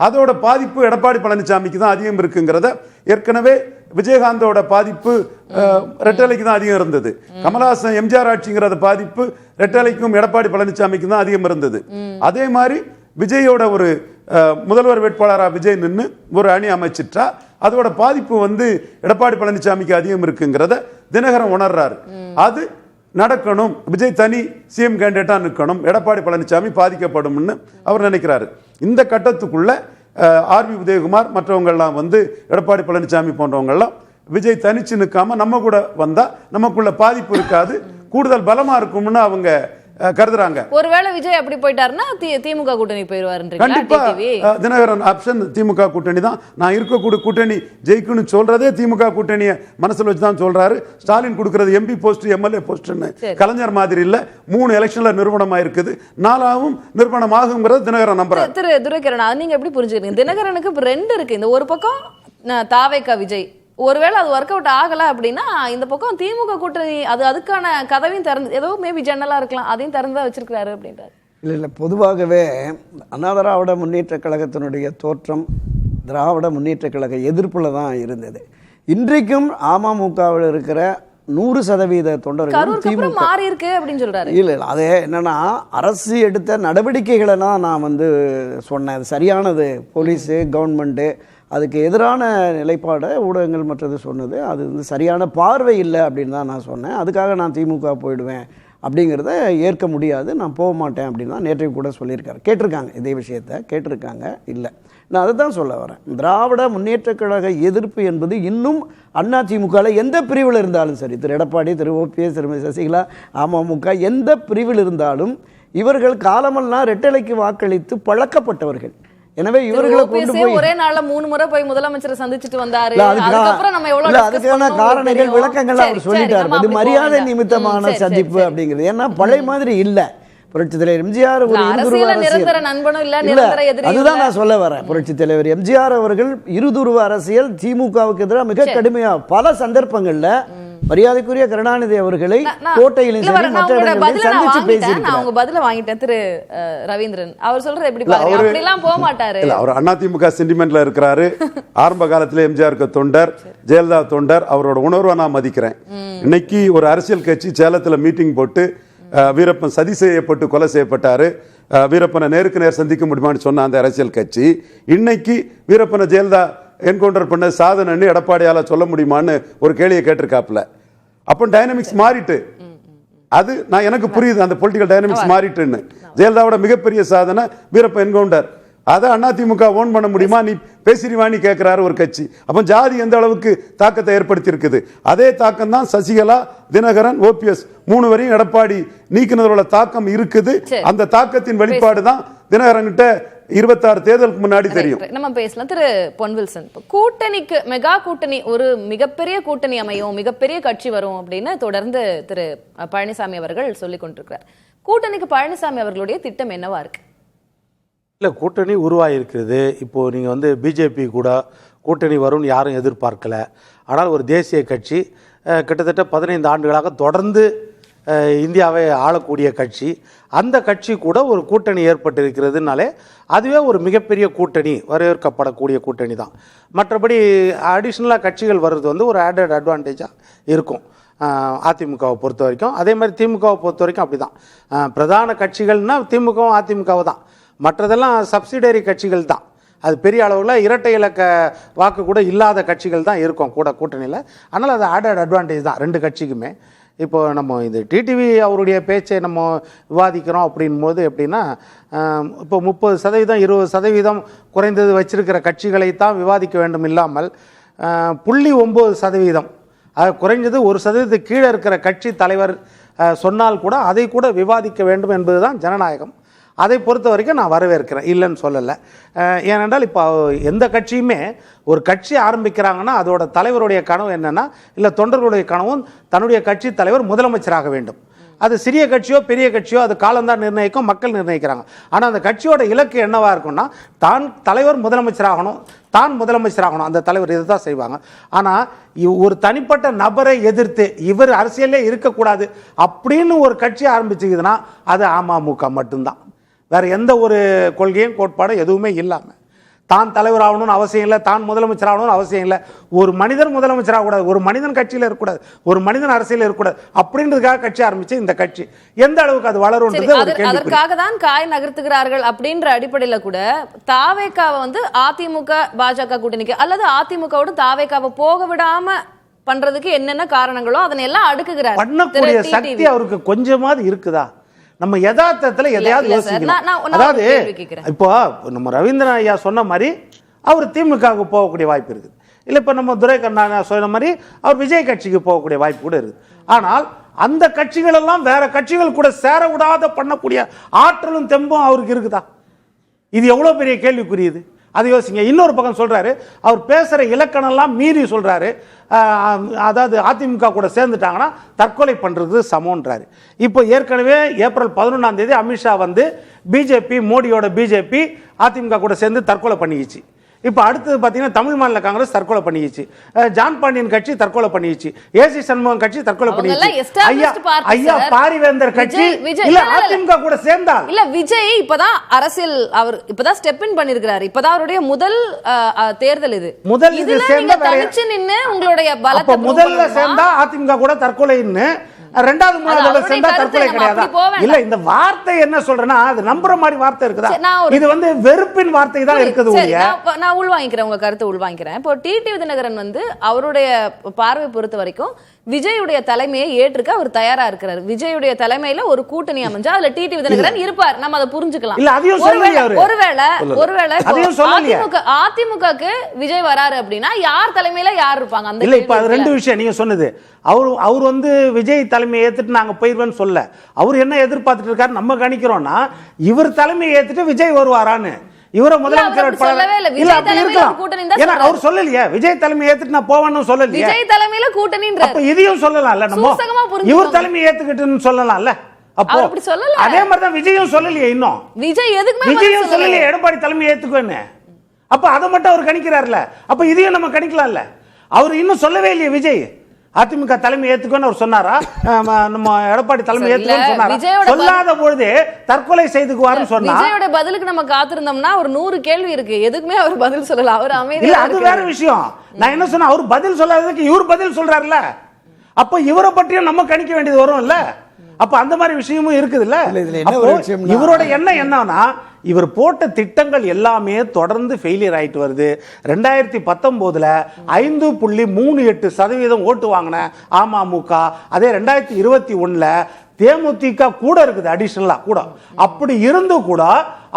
அதோட பாதிப்பு எடப்பாடி பழனிசாமிக்கு தான் அதிகம் இருக்குங்கிறத ஏற்கனவே விஜயகாந்தோட பாதிப்பு ரெட்டலைக்கு தான் அதிகம் இருந்தது. கமலஹாசன் எம்ஜிஆர் ஆட்சிங்கிறத பாதிப்பு ரெட்டலைக்கும் எடப்பாடி பழனிசாமிக்கு தான் அதிகம் இருந்தது. அதே மாதிரி விஜயோட ஒரு முதல்வர் வேட்பாளராக விஜய் நின்று ஒரு அணி அமைச்சிட்டா அதோட பாதிப்பு எடப்பாடி பழனிசாமிக்கு அதிகம் இருக்குங்கிறத தினகரன் உணர்றாரு. அது நடக்கணும், விஜய் தனி சிஎம் கேண்டிடேட்டா நிற்கணும், எடப்பாடி பழனிசாமி பாதிக்கப்படும் அவர் நினைக்கிறாரு. இந்த கட்டத்துக்குள்ள ஆர்வி உதயகுமார் மற்றவங்க எல்லாம் எடப்பாடி பழனிசாமி போன்றவங்க எல்லாம் விஜய் தனிச்சு நிற்காம நம்ம கூட வந்தா நமக்குள்ள பாதிப்பு இருக்காது, கூடுதல் பலமா இருக்கும்னு அவங்க கருதுறாங்க. ஒருவேளை விஜய் அப்படி போயிட்டாருன்னா திமுக கூட்டணி போயிருவாரு. கண்டிப்பா தினகரன் ஆப்ஷன் திமுக கூட்டணி தான். நான் இருக்கக்கூடிய கூட்டணி ஜெயிக்குன்னு சொல்றதே திமுக கூட்டணியை மனசுல வச்சுதான் சொல்றாரு. ஸ்டாலின் கொடுக்கறது எம்பி போஸ்ட், எம்எல்ஏ போஸ்ட்னு கலைஞர் மாதிரி இல்ல. 3 எலெக்ஷன்ல நிறுவனம் ஆயிருக்குது, 4ஆவும் நிறுவனம் ஆகுங்கிறது தினகரன் நம்புறாரு. திரு துரைக்கரன், நீங்க எப்படி புரிஞ்சுக்கிறீங்க? தினகரனுக்கு 2 இருக்கு. இந்த ஒரு பக்கம் தாவேகா விஜய், ஒருவேளை அது ஒர்க் அவுட் ஆகல அப்படின்னா இந்த பக்கம் திமுக கூட்டணி அதுக்கான கதவையும் திறந்து, ஏதோ மேபி ஜன்னலா இருக்கலாம், அதையும் திறந்தா வச்சிருக்காரு அப்படின்றாரு. இல்லை பொதுவாகவே அண்ணா திராவிட முன்னேற்ற கழகத்தினுடைய தோற்றம் திராவிட முன்னேற்ற கழக எதிர்ப்புல தான் இருந்தது. இன்றைக்கும் அமமுகவில் இருக்கிற 100% தொண்டர்கள் திமுக மாறி இருக்கு அப்படின்னு சொல்றாரு. இல்லை அதே என்னன்னா அரசு எடுத்த நடவடிக்கைகளை நான் சொன்னேன், அது சரியானது. போலீஸு கவர்மெண்ட்டு அதுக்கு எதிரான நிலைப்பாடை ஊடகங்கள் மற்றது சொன்னது, அது சரியான பார்வை இல்லை அப்படின்னு தான் நான் சொன்னேன். அதுக்காக நான் திமுக போயிடுவேன் அப்படிங்கிறத ஏற்க முடியாது, நான் போக மாட்டேன் அப்படின்னு தான் நேற்றைக்கு கூட சொல்லியிருக்காரு. கேட்டிருக்காங்க, இதே விஷயத்தை கேட்டிருக்காங்க. இல்லை, நான் அதை தான் சொல்ல வரேன். திராவிட முன்னேற்ற கழக எதிர்ப்பு என்பது இன்னும் அதிமுகவில் எந்த பிரிவில் இருந்தாலும் சரி, திரு எடப்பாடி, திரு ஓபிஎஸ், திருமதி சசிகலா, அமமுக எந்த பிரிவில் இருந்தாலும் இவர்கள் காலமெல்லாம் ரெட்டலைக்கு வாக்களித்து பழக்கப்பட்டவர்கள். எனவே இவர்களை கொண்டு போய் ஒரே நாள்ல 3 முறை போய் முதலமைச்சரை சந்திச்சுட்டு வந்தாரு. அதுக்கான காரணங்கள் விளக்கங்கள் அவர் சொல்லிட்டாரு. அது மரியாதை நிமித்தமான சந்திப்பு அப்படிங்கிறது. ஏன்னா பழைய மாதிரி இல்ல. புரட்சி தலைவர் எம்ஜிஆர் ஒரு இருதுருவ அரசியல், அதுதான் நான் சொல்ல வரேன். புரட்சி தலைவர் எம்ஜிஆர் அவர்கள் இருதுருவ அரசியல் திமுகவுக்கு எதிராக மிக கடுமையா பல சந்தர்ப்பங்கள்ல மரியாதைக்குரிய கருணாநிதி அவர்களை கோட்டையிலும் சரி மற்ற இடங்களிலும் சந்திச்சு பேசியிருக்கிறார். அவங்க பதில வாங்கிட்டேன். திரு ரவீந்திரன் அவர் சொல்றது எப்படி பாருங்க? அப்படி எல்லாம் போக மாட்டாரு. அவர் அதிமுக சென்டிமெண்ட்ல இருக்கிறாரு. ஆரம்ப காலத்துல எம்ஜிஆருக்கு தொண்டர், ஜெயலலிதா தொண்டர். அவரோட உணர்வை நான் மதிக்கிறேன். இன்னைக்கு ஒரு அரசியல் கட்சி சேலத்துல மீட்டிங் போட்டு வீரப்பன் சதி செய்யப்பட்டு கொலை செய்யப்பட்டாரு, வீரப்பனை நேருக்கு நேர் சந்திக்க முடியுமான்னு சொன்ன அந்த அரசியல் கட்சி இன்னைக்கு வீரப்பனை ஜெயலலிதா என்கவுண்டர் பண்ண சாதனைன்னு எடப்பாடியால சொல்ல முடியுமான்னு ஒரு கேள்வியை கேட்டிருக்காப்புல. அப்போ டைனமிக்ஸ் மாறிட்டு அது நான் எனக்கு புரியுது அந்த பொலிட்டிக்கல் டைனமிக்ஸ் மாறிட்டுன்னு. ஜெயலலிதாவோட மிகப்பெரிய சாதனை வீரப்ப என்கவுண்டர். அதை அதிமுக ஓன் பண்ண முடியுமா? நீ பேசிடுவானி கேட்கிறாரு ஒரு கட்சி. அப்போ ஜாதி எந்த அளவுக்கு தாக்கத்தை ஏற்படுத்தி இருக்குது. அதே தாக்கம் தான் சசிகலா, தினகரன், ஓபிஎஸ் 3 வரையும் எடப்பாடி நீக்கினதோட தாக்கம் இருக்குது. அந்த தாக்கத்தின் வெளிப்பாடு தான் தினகரன் கிட்ட 26 தேர்தலுக்கு முன்னாடி தெரியும். நம்ம பேசலாம். திரு பொன்வில்சன், கூட்டணிக்கு மெகா கூட்டணி, ஒரு மிகப்பெரிய கூட்டணி அமையும், மிகப்பெரிய கட்சி வரும் அப்படின்னு தொடர்ந்து திரு பழனிசாமி அவர்கள் சொல்லிக் கொண்டிருக்கிறார். கூட்டணிக்கு பழனிசாமி அவர்களுடைய திட்டம் என்னவா இருக்கு? இல்லை, கூட்டணி உருவாகிருக்கிறது. இப்போது நீங்கள் வந்து பிஜேபி கூட கூட்டணி வரும்னு யாரும் எதிர்பார்க்கல. ஆனால் ஒரு தேசிய கட்சி கிட்டத்தட்ட 15 ஆண்டுகளாக தொடர்ந்து இந்தியாவை ஆளக்கூடிய கட்சி, அந்த கட்சி கூட ஒரு கூட்டணி ஏற்பட்டிருக்கிறதுனாலே அதுவே ஒரு மிகப்பெரிய கூட்டணி, வரவேற்கப்படக்கூடிய கூட்டணி தான். மற்றபடி அடிஷ்னலாக கட்சிகள் வர்றது வந்து ஒரு ஆடட் அட்வான்டேஜாக இருக்கும் அதிமுகவை பொறுத்த வரைக்கும். அதே மாதிரி திமுகவை பொறுத்த வரைக்கும் அப்படி தான். பிரதான கட்சிகள்னால் திமுகவும் அதிமுகவை தான். மற்றதெல்லாம் சப்சிடரி கட்சிகள் தான். அது பெரிய அளவில் இரட்டை இலக்க வாக்கு கூட இல்லாத கட்சிகள் தான் இருக்கும் கூட கூட்டணியில். அதனால் அது ஆடட் அட்வான்டேஜ் தான் 2 கட்சிக்குமே. இப்போ நம்ம இந்த டிடிவி அவருடைய பேச்சை நம்ம விவாதிக்கிறோம் அப்படின் போது எப்படின்னா, இப்போ 30% 20% குறைந்தது வச்சிருக்கிற கட்சிகளை தான் விவாதிக்க வேண்டும் இல்லாமல் 0.9% அது குறைஞ்சது 1% கீழே இருக்கிற கட்சி தலைவர் சொன்னால் கூட அதை கூட விவாதிக்க வேண்டும் என்பது தான் ஜனநாயகம். அதை பொறுத்த வரைக்கும் நான் வரவேற்கிறேன், இல்லைன்னு சொல்லலை. ஏனென்றால் இப்போ எந்த கட்சியுமே ஒரு கட்சி ஆரம்பிக்கிறாங்கன்னா அதோட தலைவருடைய கனவு என்னென்னா, இல்லை தொண்டர்களுடைய கனவும் தன்னுடைய கட்சி தலைவர் முதலமைச்சராக வேண்டும். அது சிறிய கட்சியோ பெரிய கட்சியோ அது காலம்தான் நிர்ணயிக்கும், மக்கள் நிர்ணயிக்கிறாங்க. ஆனால் அந்த கட்சியோட இலக்கு என்னவா இருக்கும்னா, தான் தலைவர் முதலமைச்சராகணும், தான் முதலமைச்சராகணும், அந்த தலைவர் இதை தான் செய்வாங்க. ஆனால் ஒரு தனிப்பட்ட நபரை எதிர்த்து இவர் அரசியலே இருக்கக்கூடாது அப்படின்னு ஒரு கட்சி ஆரம்பிச்சுக்குதுன்னா அது அமமுக மட்டும்தான். வேறு எந்த ஒரு கொள்கையும் கோட்பாடும் எதுவுமே இல்லாமல், தான் தலைவர் ஆகணும்னு அவசியம் இல்லை, தான் முதலமைச்சர் ஆகணும்னு அவசியம் இல்லை, ஒரு மனிதன் முதலமைச்சர் ஆகக்கூடாது, ஒரு மனிதன் கட்சியில் இருக்கக்கூடாது, ஒரு மனிதன் அரசியல் இருக்கக்கூடாது அப்படின்றதுக்காக கட்சி ஆரம்பிச்சு இந்த கட்சி எந்த அளவுக்கு அது வளரும் அதற்காக தான் காய் நகர்த்துகிறார்கள் அப்படின்ற அடிப்படையில் கூட தாவேக்காவை வந்து அதிமுக பாஜக கூட்டணிக்கு அல்லது அதிமுகவோடு தாவேக்காவை போக விடாம பண்றதுக்கு என்னென்ன காரணங்களோ அதனை எல்லாம் அடுக்குகிறார். பண்ணக்கூடிய சக்தி அவருக்கு கொஞ்சமாவது இருக்குதா? நம்ம யதார்த்தத்தில் எதையாவது யோசிக்கணும். அதாவது இப்போ நம்ம ரவீந்திரன் ஐயா சொன்ன மாதிரி அவர் திமுகவுக்கு போகக்கூடிய வாய்ப்பு இருக்குது. இல்லை இப்போ நம்ம துரை கண்ணா சொன்ன மாதிரி அவர் விஜய் கட்சிக்கு போகக்கூடிய வாய்ப்பு கூட இருக்குது. ஆனால் அந்த கட்சிகள் எல்லாம் வேற கட்சிகள் கூட சேர விடாத பண்ணக்கூடிய ஆற்றலும் தெம்பும் அவருக்கு இருக்குதா? இது எவ்வளோ பெரிய கேள்விக்குரியது, அதை யோசிங்க. இன்னொரு பக்கம் சொல்றாரு, அவர் பேசுற இலக்கணம் எல்லாம் மீறி சொல்றாரு, அதாவது அதிமுக கூட சேர்ந்துட்டாங்கன்னா தற்கொலை பண்றது சமம்ன்றாரு. இப்போ ஏற்கனவே ஏப்ரல் 11ஆம் தேதி அமித்ஷா வந்து பிஜேபி, மோடியோட பிஜேபி அதிமுக கூட சேர்ந்து தற்கொலை பண்ணிக்கிச்சு. இப்போ அடுத்தது பார்த்தீங்கன்னா தமிழ் மாநில காங்கிரஸ் தற்கொலை பண்ணிக்கிச்சு, ஜான் பாண்டியன் கட்சி தற்கொலை பண்ணிக்கிச்சு, ஏசி சண்முகம் கட்சி தற்கொலை பண்ணிக்கிச்சு, ஐயா பாரிவேந்தர் கட்சி இல்ல அதிமுக கூட சேர்ந்தா இல்ல. விஜய் இப்பதான் அரசியல் அவர் இப்பதான் ஸ்டெப் இன் பண்ணிருக்காரு. இப்பதான் அவருடைய முதல் தேர்தல் இது. முதல் இது சேர்ந்தா தனிச்சு நின்னு உங்களுடைய பலத்தை முதல்ல சேர்ந்தா அதிமுக கூட தற்கொலைன்னு, 2வது 3வது சேர்ந்தா தற்கொலை கிடையாது. இல்ல, இந்த வார்த்தை என்ன சொல்றேன்னா அது நம்புற மாதிரி வார்த்தை இருக்குதா? இது வந்து வெறுப்பின் வார்த்தை தான் இருக்குது. நான் உள்வாங்கிக்கிறேன், உங்க கருத்தை உள்வாங்கிக்கிறேன். இப்போ டிடிவி தினகரன் வந்து அவருடைய பார்வை பொறுத்த வரைக்கும் விஜயுடைய தலைமையை ஏற்றுக்க அவர் தயாரா இருக்கிறார். விஜயுடைய தலைமையில ஒரு கூட்டணி அமைஞ்சா அதுல டிடிவி தினகரன் இருப்பார், நம்ம அதை புரிஞ்சுக்கலாம். ஒருவேளை அதிமுகக்கு விஜய் வராரு அப்படின்னா யார் தலைமையில யார் இருப்பாங்க? அந்த இல்ல, இப்ப அது 2 விஷயம் நீங்க சொன்னது. அவர் வந்து விஜய் தலைமையை ஏத்துட்டு நாங்க போயிருவேன்னு சொல்ல, அவர் என்ன எதிர்பார்த்துட்டு இருக்காரு நம்ம கணிக்கிறோம்னா இவர் தலைமையை ஏத்துட்டு விஜய் வருவாரான்னு. இவரை முதலமைச்சர் அவர் சொல்லலையே, விஜய் தலைமை ஏத்துட்டு நான் போவேன்னு சொல்லலையே, விஜய் தலைமையில கூட்டணின்ற அப்ப இதையும் சொல்லலாம்ல, நம்ம இவர் தலைமை ஏத்துக்கிட்டுன்னு சொல்லலாம்ல. அப்போ அதே மாதிரி தான் விஜயும் சொல்லலையே, இன்னும் விஜயும் சொல்லலையே எடப்பாடி தலைமை ஏத்துக்குவேன்னு. அப்ப அதை மட்டும் அவர் கணிக்கிறார்ல, அப்ப இதையும் நம்ம கணிக்கலாம்ல. அவர் இன்னும் சொல்லவே இல்லையே விஜய் அதிமுக தலைமை ஏத்துக்கன்னு அவர் சொன்னாரா? நம்ம எடப்பாடி தலைமை ஏத்துக்கன்னு சொன்னாரா? சொல்லாத பொழுது தற்கொலை செய்துக்குவாருன்னு சொன்னா விஜயோட பதிலுக்கு நம்ம காத்திருந்தோம்னா ஒரு 100 கேள்வி இருக்கு, எதுக்குமே அவர் பதில் சொல்லல. அவர் அமைதியா இல்ல, அது வேற விஷயம். நான் என்ன சொன்னா, அவர் பதில் சொல்லாததுக்கு இவர் பதில் சொல்றாருல்ல, அப்ப இவரை பற்றியும் நம்ம கணிக்க வேண்டியது வரும் இல்ல. அப்ப அந்த மாதிரி விஷயமும் இருக்குது இல்ல. இவரோட எண்ணம் என்னன்னா இவர் போட்ட திட்டங்கள் எல்லாமே தொடர்ந்து ஃபெயிலியர் ஆயிட்டு வருது. 2019 5.38% ஓட்டு வாங்கின அமமுக, அதே 2021 தேமுதிக கூட இருக்குது அடிஷனலா கூட. அப்படி இருந்து கூட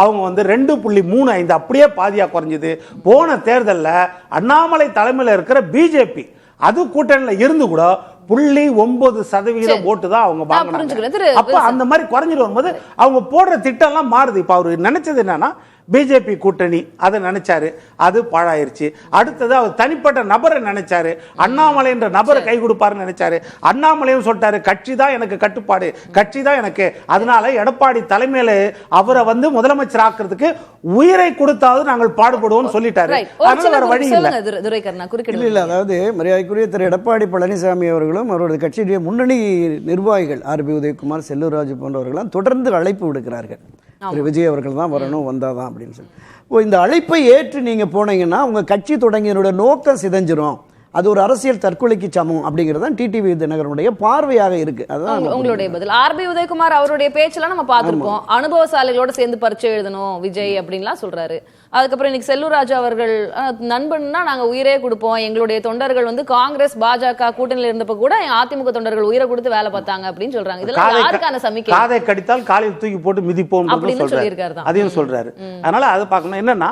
அவங்க வந்து 2.35 அப்படியே பாதியா குறைஞ்சது. போன தேர்தலில் அண்ணாமலை தலைமையில் இருக்கிற பிஜேபி அது கூட்டணியில் இருந்து கூட 0.9% ஓட்டு தான் அவங்க வாங்கினாங்க. அப்ப அந்த மாதிரி குறைஞ்சிட்டு வரும்போது அவங்க போடுற திட்டம் எல்லாம் மாறுது. இப்ப அவரு நினைச்சது என்னன்னா பிஜேபி கூட்டணி அதை நினைச்சாரு, அது பாழாயிருச்சு. அடுத்தது அவர் தனிப்பட்ட நபரை நினைச்சாரு, அண்ணாமலை என்ற நபரை கை கொடுப்பாருன்னு நினைச்சாரு. அண்ணாமலையும் சொல்லிட்டாரு கட்சி தான் எனக்கு கட்டுப்பாடு, கட்சி தான் எனக்கு. அதனால எடப்பாடி தலைமையில அவரை வந்து முதலமைச்சர் ஆக்குறதுக்கு உயிரை கொடுத்தாவது நாங்கள் பாடுபடுவோம் சொல்லிட்டாரு. அதனால வேற வழி இல்ல. அதாவது மரியாதைக்குரிய திரு எடப்பாடி பழனிசாமி அவர்களும் அவருடைய கட்சியுடைய முன்னணி நிர்வாகிகள் ஆர்பி உதயகுமார், செல்லூர் ராஜு போன்றவர்கள்லாம் தொடர்ந்து அழைப்பு விடுக்கிறார்கள். திரு விஜய் அவர்கள் தான் வரணும், வந்தாதான் அப்படின்னு சொல்லி. இந்த அழைப்பை ஏற்று நீங்க போனீங்கன்னா உங்க கட்சி தொடங்கியனுடைய நோக்கம் சிதைஞ்சிரும், அது ஒரு அரசியல் தற்கொலைக்கு சமம் அப்படிங்கிறது தான் டிடிவி தினகரனுடைய பார்வையாக இருக்கு. அதான் உங்களுடைய பதில். ஆர்பி உதயகுமார் அவருடைய பேச்செல்லாம் நம்ம பார்த்திருப்போம். அனுபவசாலிகளோட சேர்ந்து பரீட்சை எழுதணும் விஜய் அப்படின்லாம் சொல்றாரு. அதுக்கப்புறம் இன்னைக்கு செல்லூர் ராஜு அவர்கள் நண்பன்னா நாங்க உயிரே கொடுப்போம், எங்களுடைய தொண்டர்கள் வந்து காங்கிரஸ் பாஜக கூட்டணியில் இருந்தப்ப கூட அதிமுக தொண்டர்கள் உயிரை கொடுத்து வேலை பார்த்தாங்க அப்படின்னு சொல்றாங்க. இதெல்லாம் யாருக்கான சமிக்கை? காதை கடித்தால் காலையில் தூக்கி போட்டு மிதிப்போம் அப்படின்னு சொல்லியிருக்காரு. அதையும் சொல்றாரு. அதனால அது பார்க்கணும். என்னன்னா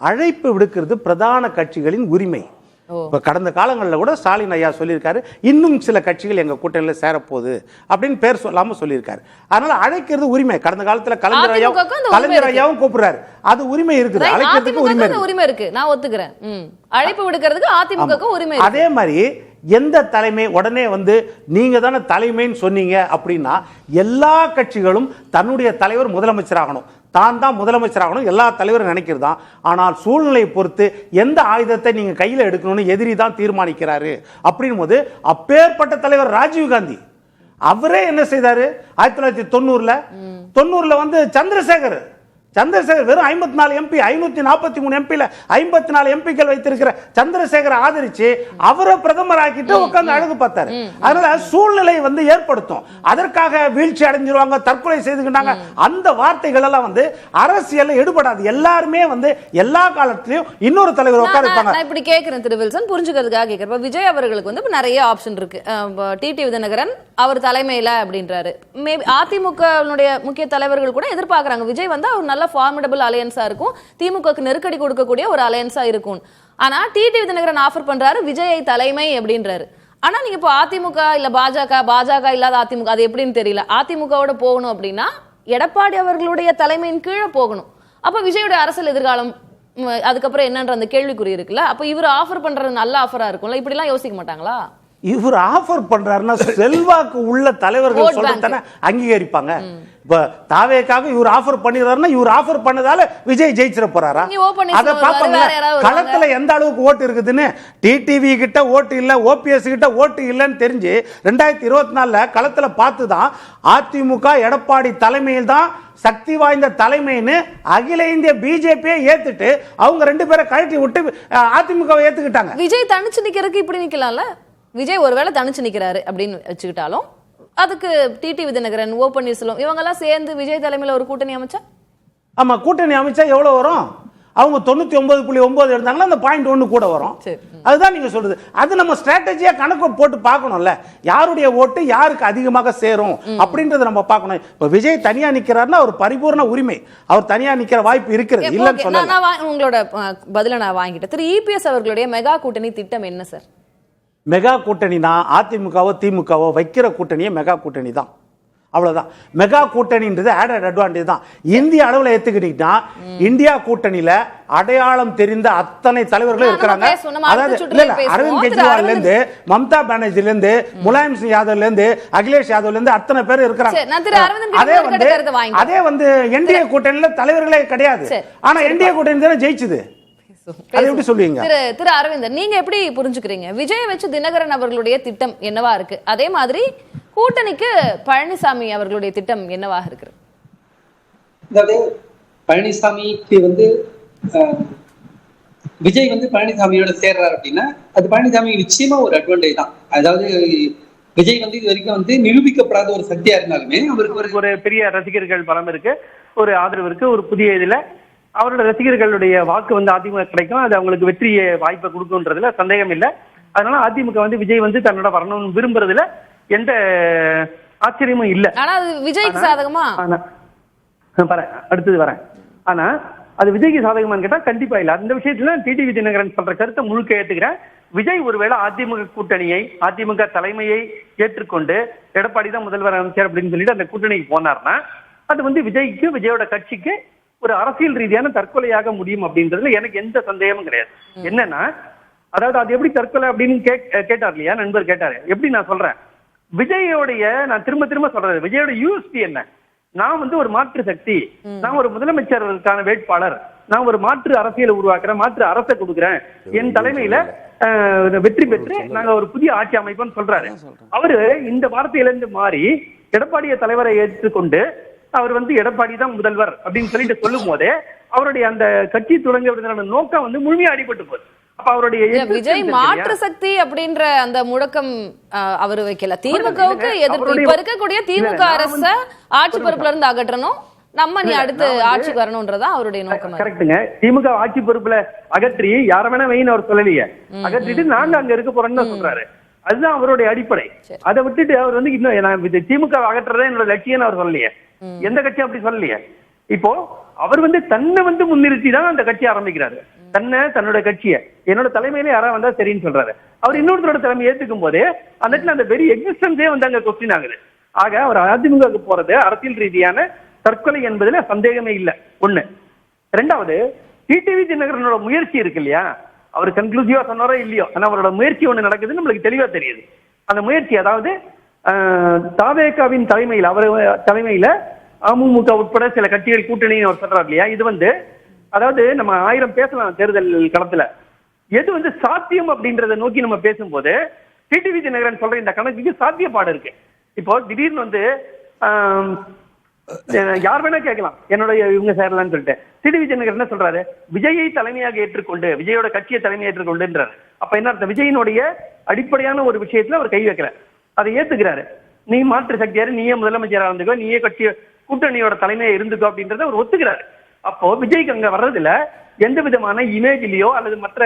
அழைப்பு விடுக்கிறது பிரதான கட்சிகளின் உரிமை. இப்ப கடந்த காலங்களில் கூட ஸ்டாலின் ஐயா சொல்லியிருக்காரு இன்னும் சில கட்சிகள் எங்க கூட்டணியில் சேரப்போகுது அப்படின்னு பேர் சொல்லாம சொல்லியிருக்காரு. அதனால அழைக்கிறது உரிமை. கடந்த காலத்துல கலைஞர் ஐயாவும் கூப்பிடுறாரு, அது உரிமை இருக்குது, அழைக்கிறதுக்கு உரிமை இருக்கு, நான் ஒத்துக்கிறேன். அழைப்பு விடுக்கிறதுக்கு அதிமுக உரிமை. அதே மாதிரி எந்த தலைமை உடனே வந்து நீங்க தானே தலைமைன்னு சொன்னீங்க அப்படின்னா எல்லா கட்சிகளும் தன்னுடைய தலைவர் முதலமைச்சராகணும், தான் தான் முதலமைச்சராகணும் எல்லா தலைவரும் நினைக்கிறதா. ஆனால் சூழ்நிலையை பொறுத்து எந்த ஆயுதத்தை நீங்க கையில் எடுக்கணும்னு எதிரி தான் தீர்மானிக்கிறாரு. அப்படின் போது அப்பேற்பட்ட தலைவர் ராஜீவ் காந்தி அவரே என்ன செய்தாரு 1990 வந்து சந்திரசேகர் வெறும் 54 எம்பி 543 எம்பில 54 எம்பிக்கள் வைத்திருக்கிற சந்திரசேகர் ஆதரிச்சு அவரை பிரதமர் ஆக்கிட்டு உட்கார்ந்து அழகு பார்த்தாரு. அதனால சூழ்நிலை வந்து ஏற்படுத்தும், அதற்காக வீழ்ச்சி அடைஞ்சிருவாங்க, தற்கொலை செய்துக்கிட்டாங்க, அந்த வார்த்தைகள் எல்லாம் வந்து அரசியல் எடுபடாது. எல்லாருமே வந்து எல்லா காலத்திலயும் இன்னொரு தலைவர் உட்கார்ந்துப்பாங்க. நான் இப்படி கேட்கிறேன் திரு வில்சன், புரிஞ்சுக்கிறதுக்காக கேட்கிறேன். விஜய் அவர்களுக்கு வந்து நிறைய ஆப்ஷன் இருக்கு. டிடிவி தினகரன் அவர் தலைமையில அப்படின்றாரு. அதிமுக முக்கிய தலைவர்கள் கூட எதிர்பார்க்கறாங்க விஜய் வந்து அவர் நல்ல ஃபார்மிடபிள் அலையன்ஸா இருக்கும், திமுகக்கு நெருக்கடி கொடுக்கக்கூடிய ஒரு அலையன்ஸா இருக்கும். ஆனா டிடிவி தினகரன் ஆஃபர் பண்றாரு விஜயை தலைமை அப்படின்றாரு. ஆனா நீங்க இப்போ அதிமுக இல்ல பாஜக இல்லாத அதிமுக அது எப்படின்னு தெரியல, அதிமுகவோட போகணும் அப்படின்னா எடப்பாடி அவர்களுடைய தலைமையின் கீழே போகணும். அப்ப விஜயோட அரசியல் எதிர்காலம் அதுக்கப்புறம் என்னன்ற அந்த கேள்விக்குறி இருக்குல்ல. அப்ப இவர் ஆஃபர் பண்றது நல்ல ஆஃபரா இருக்கும்ல, இப்படி எல்லாம் யோசிக்க மாட்டாங்களா? இவர் ஆஃபர் பண்றாருன்னா செல்வாக்கு உள்ள தலைவர்கள் சொல்றதானே அங்கீகரிப்பாங்க. இப்ப தாவேக்காக இவர் ஆஃபர் பண்ணிடுறாருன்னா இவர் ஆஃபர் பண்ணதால விஜய் ஜெயிச்சிட போறாரா? அதை பார்ப்பாங்க. களத்துல எந்த அளவுக்கு ஓட்டு இருக்குதுன்னு. டிடிவி கிட்ட ஓட்டு இல்ல, ஓபிஎஸ் கிட்ட ஓட்டு இல்லன்னு தெரிஞ்சு 2024 களத்துல பார்த்துதான் அதிமுக எடப்பாடி தலைமையில் தான் சக்தி வாய்ந்த தலைமைன்னு அகில இந்திய பிஜேபியை ஏத்துட்டு அவங்க 2 பேரை கழட்டி விட்டு அதிமுகவை ஏத்துக்கிட்டாங்க. விஜய் தனிச்சு நிக்கிறதுக்கு இப்படி நிக்கலாம்ல. விஜய் ஒருவேளை தனிச்சு நிக்கிறாரு அப்படின்னு வச்சுக்கிட்டாலும் அதுக்கு டிடிவி தினகரன், ஓ பன்னீர்செல்வம் இவங்க எல்லாம் சேர்ந்து விஜய் தலைமையில ஒரு கூட்டணி அமைச்சா, ஆமா கூட்டணி அமைச்சா எவ்வளவு வரும்? அவங்க 99.9 இருந்தாங்கன்னா அந்த 0.1 கூட வரும். அதுதான் நீங்க சொல்றது. அது நம்ம ஸ்ட்ராட்டஜியா கணக்கு போட்டு பார்க்கணும்ல, யாருடைய ஓட்டு யாருக்கு அதிகமாக சேரும் அப்படின்றத நம்ம பார்க்கணும். இப்ப விஜய் தனியா நிக்கிறாருன்னா ஒரு பரிபூர்ண உரிமை, அவர் தனியா நிக்கிற வாய்ப்பு இருக்கிறது இல்லன்னு சொல்லல. உங்களோட பதில நான் வாங்கிட்டேன். திரு இபிஎஸ் அவர்களுடைய மெகா கூட்டணி திட்டம் என்ன சார்? மெகா கூட்டணினா அதிமுகவோ திமுகவோ வைக்கிற கூட்டணியே மெகா கூட்டணி தான், அவ்வளவுதான். மெகா கூட்டணின்றது ஆடட் அட்வான்டேஜ் தான். இந்திய அளவில் ஏத்துக்கிட்டீங்கன்னா இந்தியா கூட்டணியில அடையாளம் தெரிந்த அத்தனை தலைவர்களும் இருக்கிறாங்க. அதாவது அரவிந்த் கெஜ்ரிவால்ல இருந்து மம்தா பானர்ஜில இருந்து முலாயம் சிங் யாதவ்ல இருந்து அகிலேஷ் யாதவ்ல இருந்து அத்தனை பேர் இருக்கிறாங்க. அதே வந்து என்டிஏ கூட்டணியில தலைவர்களே கிடையாது, ஆனா என்டிஏ கூட்டணி தானே ஜெயிச்சது. திரு அரவிந்தர், நீங்க எப்படி புரிஞ்சுக்கிறீங்க விஜய் வச்சு தினகரன் அவர்களுடைய திட்டம் என்னவா இருக்கு, அதே மாதிரி கூட்டணிக்கு பழனிசாமி அவர்களுடைய திட்டம் என்னவாக இருக்கு? பழனிசாமிக்கு வந்து விஜய் வந்து பழனிசாமியோட சேர்றாரு அப்படின்னா அது பழனிசாமி நிச்சயமா ஒரு அட்வான்டேஜ் தான். அதாவது விஜய் வந்து இது வரைக்கும் வந்து நிரூபிக்கப்படாத ஒரு சக்தியா இருந்தாலுமே அவருக்கு ஒரு பெரிய ரசிகர்கள் பலம் இருக்கு, ஒரு ஆதரவு இருக்கு. ஒரு புதிய இதுல அவரோட ரசிகர்களுடைய வாக்கு வந்து அதிமுக கிடைக்கும், அது அவங்களுக்கு வெற்றிய வாய்ப்பை கொடுக்கும்ன்றதுல சந்தேகம் இல்லை. அதனால அதிமுக வந்து விஜய் வந்து தன்னோட வரணும்னு விரும்புறதுல எந்த ஆச்சரியமும் இல்லை. ஆனா அது விஜய்க்கு சாதகமா? அடுத்தது வரேன். ஆனா அது விஜய்க்கு சாதகமானு கேட்டா கண்டிப்பா இல்ல. அந்த விஷயத்துல டிடிவி தினகரன் சொல்ற கருத்தை முழுக்க ஏத்துக்கிறேன். விஜய் ஒருவேளை அதிமுக கூட்டணியை, அதிமுக தலைமையை ஏற்றுக்கொண்டு எடப்பாடி தான் முதல்வர் அமைச்சர் அப்படின்னு சொல்லிட்டு அந்த கூட்டணிக்கு போனார்னா அது வந்து விஜய்க்கு, விஜயோட கட்சிக்கு ஒரு அரசியல் ரீதியான தற்கொலையாக முடியும் அப்படின்றதுல எனக்கு எந்த சந்தேகமும் கிடையாது. என்னன்னா, அதாவது அது எப்படி தற்கொலை அப்படின்னு கேட்டார் இல்லையா நண்பர், கேட்டாரு. எப்படி நான் சொல்றேன், விஜயோடைய, நான் திரும்ப திரும்ப சொல்றது, விஜயோட யூஎஸ்பி என்ன? நான் வந்து ஒரு மாற்று சக்தி, நான் ஒரு முதலமைச்சருக்கான வேட்பாளர், நான் ஒரு மாற்று அரசியலை உருவாக்குறேன், மாற்று அரசை கொடுக்குறேன், என் தலைமையில வெற்றி பெற்று நாங்க ஒரு புதிய ஆட்சி அமைப்போம்னு சொல்றாரு. அவரு இந்த வார்த்தையிலிருந்து மாறி எடப்பாடிய தலைவரை ஏற்றுக்கொண்டு அவர் வந்து எடப்பாடி தான் முதல்வர் அப்படின்னு சொல்லிட்டு சொல்லும் போதே அவருடைய அந்த கட்சி தொடங்க நோக்கம் வந்து முழுமையா அடிபட்டு போகுது. அப்ப அவருடைய விஜய் மாற்று சக்தி அப்படின்ற அந்த முழக்கம் அவர் வைக்கல. திமுகவுக்கு எதிர்ப்பு, இப்ப இருக்கக்கூடிய திமுக அரச ஆட்சி பொறுப்புல இருந்து அகற்றணும், நம்ம நீ அடுத்து ஆட்சிக்கு வரணும்ன்றதா அவருடைய நோக்கம். கரெக்டுங்க. திமுக ஆட்சி பொறுப்புல அகற்றி யார வேணா வெயின் அவர் சொல்லலையே, அகற்றிட்டு நாங்க அங்க இருக்க போறோம்னு சொல்றாரு. அதுதான் அவருடைய அடிப்படை. அதை விட்டுட்டு அவர் வந்து இன்னும் திமுக அகற்றதே என்னோட லட்சியம் அவர் சொல்லலையே, எந்த கட்சியும் அப்படி சொல்லலையே. இப்போ அவர் வந்து தன்னை வந்து முன்னிறுத்தி தான் அந்த கட்சியை ஆரம்பிக்கிறாரு. தன்னோட கட்சியை என்னோட தலைமையில யாராவது வந்தா சரின்னு சொல்றாரு. அவர் இன்னொருத்தரோட தலைமை ஏத்துக்கும் போது அந்த இடத்துல அந்த வெரி எக்ஸிஸ்டன்ஸே வந்து அங்க கொஸ்டின் ஆகுது. ஆக அவர் அதிமுக போறது அரசியல் ரீதியான தற்கொலை என்பதுல சந்தேகமே இல்லை. ஒண்ணு. ரெண்டாவது, டிடிவி தினகரனோட முயற்சி இருக்கு இல்லையா, அவர் கன்க்ளூசிவா சொன்னாரோ இல்லையோ, ஆனா அவரோட முயற்சி ஒண்ணு நடக்குதுன்னு நம்மளுக்கு தெளிவா தெரியுது. அந்த முயற்சி, அதாவது தாவேகாவின் தலைமையில், அவர் தலைமையில அமமுக உட்பட சில கட்சிகள் கூட்டணின்னு அவர் சொல்றாரு இல்லையா, இது வந்து அதாவது நம்ம 1000 பேசலாம் தேர்தல் களத்துல, எது வந்து சாத்தியம் அப்படின்றத நோக்கி நம்ம பேசும்போது டிடிவி தினகரன் சொல்ற இந்த கணக்குக்கு சாத்தியப்பாடு இருக்கு. இப்போ திடீர்னு வந்து யார் வேணா கேட்கலாம் என்னுடைய இவங்க சேரலான்னு சொல்லிட்டு, டிடிவி தினகரன் என்ன சொல்றாரு, விஜயை தலைமையாக ஏற்றுக்கொண்டு, விஜயோட கட்சியை தலைமையை ஏற்றுக்கொண்டுன்றாரு. அப்ப என்ன அர்த்தம், விஜயினுடைய அடிப்படையான ஒரு விஷயத்துல அவர் கை வைக்கல, அதை ஏத்துக்கிறாரு. நீ மாற்று சக்தியாரு, நீயே முதலமைச்சராக இருந்துக்கோ, நீயே கட்சி கூட்டணியோட தலைமையை இருந்துக்கோ அப்படின்றத அவர் ஒத்துக்கிறாரு. அப்போ விஜய்க்கு அங்க வர்றதுல எந்த விதமான இமேஜ்லயோ அல்லது மற்ற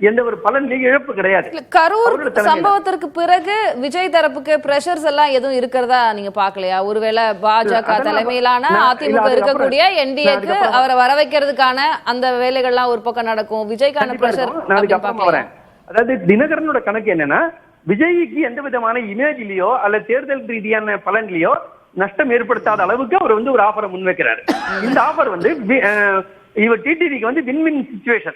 எந்த ஒரு பலன்லயும் இழப்பு கிடையாது. கரூர் சம்பவத்திற்கு பிறகு விஜய் தரப்புக்கு பிரஷர்ஸ் எல்லாம் எதுவும் இருக்கிறதா நீங்க பாக்கலையா? ஒருவேளை பாஜக தலைமையிலான அதிமுக இருக்கக்கூடிய என்டிஏக்கு அவரை வர வைக்கிறதுக்கான அந்த வேலைகள்லாம் ஒரு பக்கம் நடக்கும், விஜய்க்கான பிரஷர் வரேன். அதாவது தினகரனோட கணக்கு என்னன்னா, விஜய்க்கு எந்த விதமான இமேஜ்லயோ அல்லது தேர்தல் ரீதியான பலன்லயோ நஷ்டம் ஏற்படுத்தாத அளவுக்கு அவர் வந்து ஒரு ஆஃபரை முன்வைக்கிறாரு. இந்த ஆஃபர் வந்து இவர் டிடிவிக்கு வந்து வின்-வின் சிச்சுவேஷன்.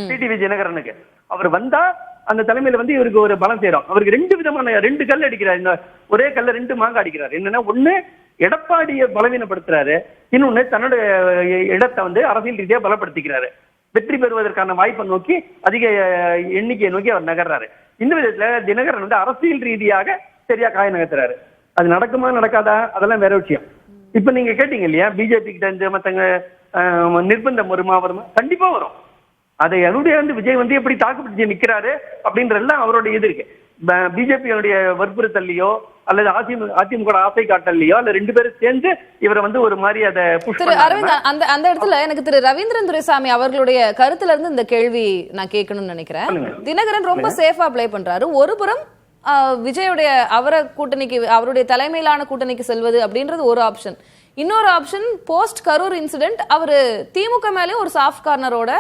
டிடிவி தினகரனுக்கு அவர் வந்தா அந்த தலைமையில வந்து இவருக்கு ஒரு பலம் சேரும். அவருக்கு ரெண்டு விதமான 2 கல் அடிக்கிறார், இந்த ஒரே கல்ல 2 மாங்காய் அடிக்கிறார். என்னன்னா, ஒண்ணு எடப்பாடியை பலவீனப்படுத்துறாரு, இன்னொன்னு தன்னோட இடத்தை வந்து அரசியல் ரீதியா பலப்படுத்திக்கிறாரு. வெற்றி பெறுவதற்கான வாய்ப்பை நோக்கி, அதிக எண்ணிக்கையை நோக்கி அவர் நகர்றாரு. இந்த விதத்துல தினகரன் வந்து அரசியல் ரீதியாக சரியா காய நகர்த்துறாரு. அது நடக்குமா நடக்காதா அதெல்லாம் வேற விஷயம். இப்ப நீங்க கேட்டீங்க இல்லையா, பிஜேபி கிட்ட இருந்து மத்தவங்க நிர்பந்தம் வருமா, கண்டிப்பா வரும். அதை அவருடைய வந்து விஜய் வந்து எப்படி தாக்குப்பிடிச்சு நிக்கிறாரு அப்படின்றதெல்லாம் அவருடைய இது இருக்கு. பிஜேபியோடைய வற்புறுத்தல்லையோ அல்லது அதிமுக ஆசை காட்டல்லையோ அல்ல 2 பேரும் சேர்ந்து இவரை வந்து ஒரு மாதிரி அதை அரவிந்த், அந்த இடத்துல எனக்கு திரு ரவீந்திரன் துரைசாமி அவர்களுடைய கருத்துல இருந்து இந்த கேள்வி நான் கேட்கணும்னு நினைக்கிறேன். தினகரன் ரொம்ப சேஃபா பிளே பண்றாரு. ஒரு புறம் விஜயுடைய கூட்டணிக்கு, அவருடைய தலைமையிலான கூட்டணிக்கு செல்வது அப்படின்றது ஒரு ஆப்ஷன். இன்னொரு ஆப்ஷன், போஸ்ட் கரூர் இன்சிடென்ட் அவரு திமுக மேலேயும் ஒரு சாஃப்ட் கார்னரோட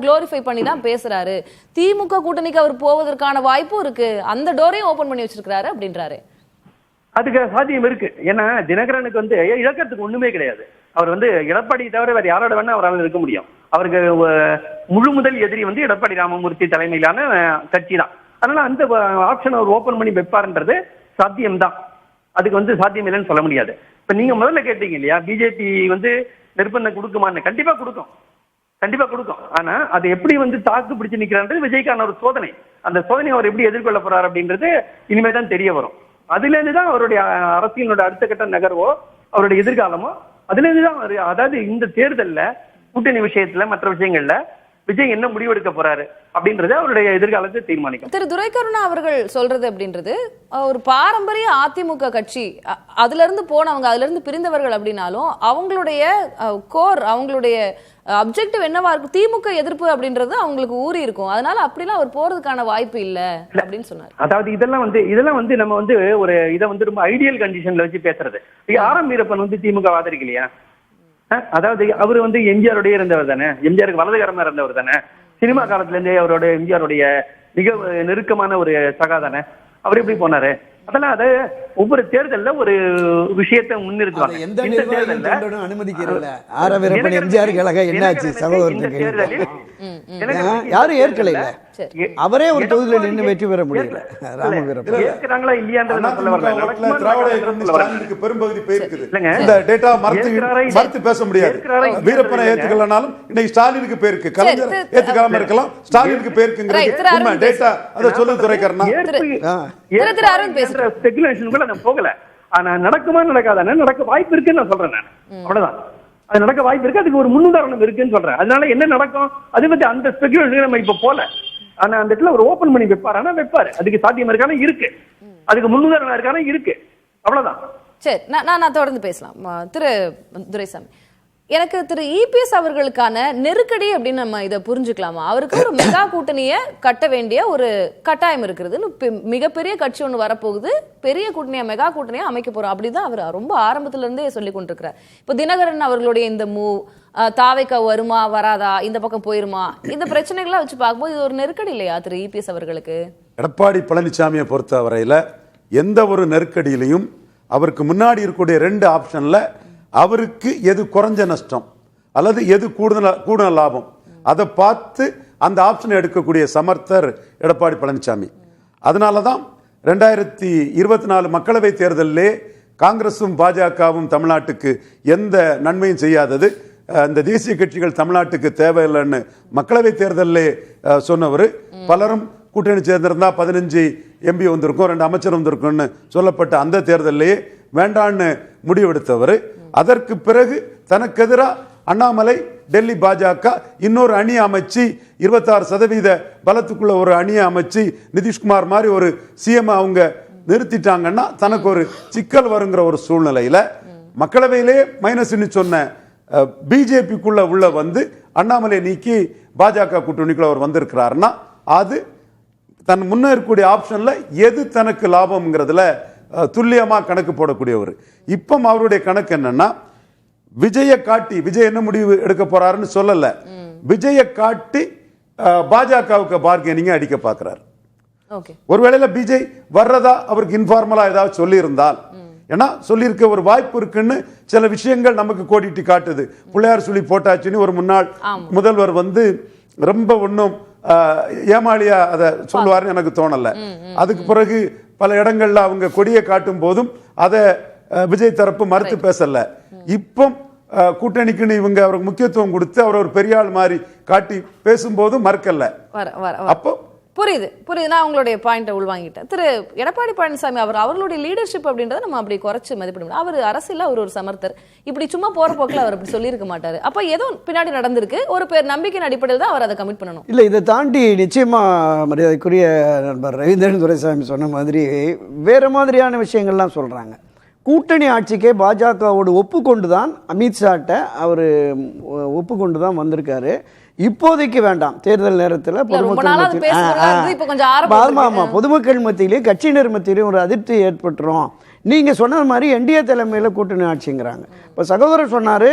குளோரிஃபை பண்ணி தான் பேசுறாரு. திமுக கூட்டணிக்கு அவர் போவதற்கான வாய்ப்பும் இருக்கு, அந்த டோரையும் ஓபன் பண்ணி வச்சிருக்காரு அப்படின்றாரு. அதுக்கு சாத்தியம் இருக்கு. ஏன்னா தினகரனுக்கு வந்து இழக்கிறதுக்கு ஒண்ணுமே கிடையாது. அவர் வந்து எடப்பாடி தவிர வேற யாரோட வேணா அவரால் இருக்க முடியும். அவருக்கு முழு முதல் எதிரி வந்து எடப்பாடி ராமமூர்த்தி தலைமையிலான கட்சி தான். அதனால அந்த ஆப்ஷன் அவர் ஓபன் பண்ணி வைப்பாருன்றது சாத்தியம்தான். அதுக்கு வந்து சாத்தியம் இல்லைன்னு சொல்ல முடியாது. இப்ப நீங்க முதல்ல கேட்டீங்க இல்லையா, பிஜேபி வந்து நிர்பந்தம் கொடுக்குமான்னு. கண்டிப்பா கொடுக்கும், கண்டிப்பா கொடுக்கும். ஆனா அதை எப்படி வந்து தாக்கு பிடிச்சு நிக்கிறான்றது விஜய்க்கான ஒரு சோதனை. அந்த சோதனை அவர் எப்படி எதிர்கொள்ள போறாரு அப்படின்றது இனிமே தான் தெரிய வரும். அதுல இருந்துதான் அவருடைய அரசியலோட அடுத்த கட்ட நகர்வோ அவருடைய எதிர்காலமோ அதுல இருந்துதான். அதாவது இந்த தேர்தல்ல கூட்டணி விஷயத்துல மற்ற விஷயங்கள்ல விஜய் என்ன முடிவெடுக்க போறாரு அப்படின்றது அவருடைய எதிர்காலத்தை தீர்மானிக்கும். திரு துரைக்கருணா அவர்கள் சொல்றது அப்படின்றது ஒரு பாரம்பரிய அதிமுக கட்சி, அதுல இருந்து போனவங்க, அதுல இருந்து பிரிந்தவர்கள் அப்படின்னாலும் அவங்களுடைய கோர், அவங்களுடைய அப்ஜெக்டிவ் என்னவா இருக்கும், திமுக எதிர்ப்பு அப்படின்றது அவங்களுக்கு ஊறி இருக்கும். அதனால அப்படிலாம் அவர் போறதுக்கான வாய்ப்பு இல்ல அப்படின்னு சொன்னார். அதாவது இதெல்லாம் வந்து நம்ம வந்து ஒரு இதை வந்து ரொம்ப ஐடியல் கண்டிஷன்ல வச்சு பேசுறது. ஆர் எம் வீரப்பன் வந்து திமுக ஆதரிக்கலையா? அதாவது அவரு வந்து எம்ஜிஆருடைய இருந்தவர் தானே, எம்ஜிஆருக்கு வலதுகரமா இருந்தவர் தானே, சினிமா காலத்துல இருந்தே அவரோட எம்ஜிஆருடைய மிக நெருக்கமான ஒரு சகா தானே. அவர் எப்படி போனாரு? அதெல்லாம் அதை ஒவ்வொரு தேர்தல்ல ஒரு விஷயத்தை முன்னிறுத்துவாங்க. எந்த நிர்வாகிகளும் அனுமதிக்கிறீங்கள? ஆர் எம் வீரப்பன் எம்ஜிஆர் கழக என்னாச்சு சகோதரருக்கு? யாரும் ஏற்கல, அவரே ஒரு தொகுதியில் நின்று வெற்றி பெற முடியல. ஏற்கிறாங்களா இல்லையான்றத சொல்ல வரல. பெரும்பகுதி போயிருக்குது. இந்த டேட்டா மறுத்து பேச முடியாது. வீரப்பனை ஏத்துக்கலனாலும் இன்னைக்கு ஸ்டாலினுக்கு பேருக்கு, கலைஞர் ஏத்துக்காம இருக்கலாம், ஸ்டாலினுக்கு பேருக்குங்கிறது உண்மை. டேட்டா அதை சொல்லு துரைக்கறனா. ஸ்பெகுலேஷன் கூட நான் போகல. ஆனா நடக்குமா நடக்காதானே, நடக்க வாய்ப்பு இருக்குன்னு நான் சொல்றேன். நான் அவ்வளவுதான், அது நடக்க வாய்ப்பு இருக்கு, அதுக்கு ஒரு முன்னுதாரணம் இருக்குன்னு சொல்றேன். அதனால என்ன நடக்கும் அதை பத்தி அந்த ஸ்பெகுலேஷன் நம்ம இப்ப போல. ஆனா அந்த இடத்துல ஒரு ஓபன் பண்ணி வைப்பாரு, ஆனா வைப்பாரு, அதுக்கு சாத்தியம் இருக்கான இருக்கு, அதுக்கு முன்னுதாரணம் இருக்கான இருக்கு, அவ்வளவுதான். சரி, நான் தொடர்ந்து பேசலாம். திரு துரைசாமி, எனக்கு திரு இபிஎஸ் அவர்களுக்கான நெருக்கடி அப்படின்னு நம்ம இதை புரிஞ்சுக்கலாமா? அவருக்கு ஒரு மெகா கூட்டணியை கட்ட வேண்டிய ஒரு கட்டாயம் இருக்கிறது. மிகப்பெரிய கட்சி ஒன்று வரப்போகுது, பெரிய கூட்டணியா, மெகா கூட்டணியா அமைக்க போறோம் அப்படிதான் அவர் ரொம்ப ஆரம்பத்துல இருந்தே சொல்லி கொண்டிருக்கிறார். இப்போ தினகரன் அவர்களுடைய இந்த மூவ், தாவேக்கா வருமா வராதா, இந்த பக்கம் போயிருமா, இந்த பிரச்சனைகள்லாம் வச்சு பார்க்கும்போது இது ஒரு நெருக்கடி இல்லையா திரு இபிஎஸ் அவர்களுக்கு? எடப்பாடி பழனிசாமியை பொறுத்தவரையில எந்த ஒரு நெருக்கடியிலையும் அவருக்கு முன்னாடி இருக்கக்கூடிய 2 ஆப்ஷன்ல அவருக்கு எது குறைஞ்ச நஷ்டம் அல்லது எது கூடுதல் லாபம், அதை பார்த்து அந்த ஆப்ஷனை எடுக்கக்கூடிய சமர்த்தர் எடப்பாடி பழனிசாமி. அதனால தான் 2024 மக்களவை தேர்தலிலே காங்கிரசும் பாஜகவும் தமிழ்நாட்டுக்கு எந்த நன்மையும் செய்யாதது, இந்த தேசிய கட்சிகள் தமிழ்நாட்டுக்கு தேவையில்லைன்னு மக்களவை தேர்தலிலே சொன்னவர். பலரும் கூட்டணி சேர்ந்திருந்தா 15 எம்பி வந்திருக்கும், 2 அமைச்சர் வந்திருக்கும்னு சொல்லப்பட்ட அந்த தேர்தலிலேயே வேண்டான்னு முடிவெடுத்தவர். அதற்கு பிறகு தனக்கு எதிராக அண்ணாமலை, டெல்லி பாஜக இன்னொரு அணி அமைச்சு 26% பலத்துக்குள்ள ஒரு அணியை அமைச்சு நிதிஷ்குமார் மாதிரி ஒரு சிஎம் அவங்க நிறுத்திட்டாங்கன்னா தனக்கு ஒரு சிக்கல் வருங்கிற ஒரு சூழ்நிலையில மக்களவையிலே மைனஸ்ன்னு சொன்ன பிஜேபிக்குள்ள உள்ள வந்து அண்ணாமலை நீக்கி பாஜக கூட்டணிக்குள்ள அவர் வந்திருக்கிறாருன்னா அது தன் முன்ன இருக்கக்கூடிய ஆப்ஷன்ல எது தனக்கு லாபம்ங்கிறதுல துல்லியமா கணக்கு போடக்கூடியவர். இப்போ அவருடைய கணக்கு என்னன்னா, விஜயை காட்டி, விஜய் என்ன முடிவு எடுக்க போறாருன்னு சொல்லல, விஜயை காட்டி பாஜகவுக்கு பார்கெனிங் அடிக்க பார்க்கிறார். ஒருவேளை விஜய் வர்றதா அவருக்கு இன்ஃபார்மலா ஏதாவது சொல்லி இருந்தால், ஏன்னா சொல்லியிருக்க ஒரு வாய்ப்பு இருக்குன்னு சில விஷயங்கள் நமக்கு கோடிட்டு காட்டுது. பிள்ளையார் சொல்லி போட்டாச்சுன்னு ஒரு முன்னாள் முதல்வர் வந்து ரொம்ப ஒன்றும் ஏமாளியா அதை சொல்லுவாருன்னு எனக்கு தோணல. அதுக்கு பிறகு பல இடங்கள்ல அவங்க கொடியை காட்டும் போதும் அதை விஜய் தரப்பு மறுத்து பேசல. இப்போ கூட்டணிக்குன்னு இவங்க அவருக்கு முக்கியத்துவம் கொடுத்து அவர் ஒரு பெரிய ஆள் மாதிரி காட்டி பேசும்போதும் மறுக்கல. அப்போ புரியுது. நான் உங்களுடைய பாயிண்ட்டை உள்வாங்கிட்டேன். திரு எடப்பாடி பழனிசாமி அவர்களுடைய லீடர்ஷிப் அப்படின்றத நம்ம அப்படி குறைச்சு மதிப்பிட முடியும். அவர் அரசியல் அவர் ஒரு சமர்த்தர், இப்படி சும்மா போற போக்கில் அவர் அப்படி சொல்லியிருக்க மாட்டாரு. அப்ப ஏதோ பின்னாடி நடந்திருக்கு, ஒரு பேர் நம்பிக்கையின் அடிப்படையில் தான் அவர் அதை கமிட் பண்ணணும். இல்லை, இதை தாண்டி நிச்சயமா மரியாதைக்குரிய நண்பர் ரவீந்திரன் துரைசாமி சொன்ன மாதிரி வேற மாதிரியான விஷயங்கள்லாம் சொல்றாங்க. கூட்டணி ஆட்சிக்கே பாஜகவோடு ஒப்புக்கொண்டு தான் அமித்ஷாட்ட அவர் ஒப்புக்கொண்டு தான் வந்திருக்காரு. இப்போதைக்கு வேண்டாம், தேர்தல் நேரத்தில் பொதுமக்கள் மத்தியிலே கட்சியினர் மத்தியிலே ஒரு அதிருப்தி ஏற்பட்டுரும். நீங்கள் சொன்ன மாதிரி என்டிஏ தலைமையில் கூட்டணி ஆட்சிங்கிறாங்க. இப்போ சகோதரர் சொன்னார்,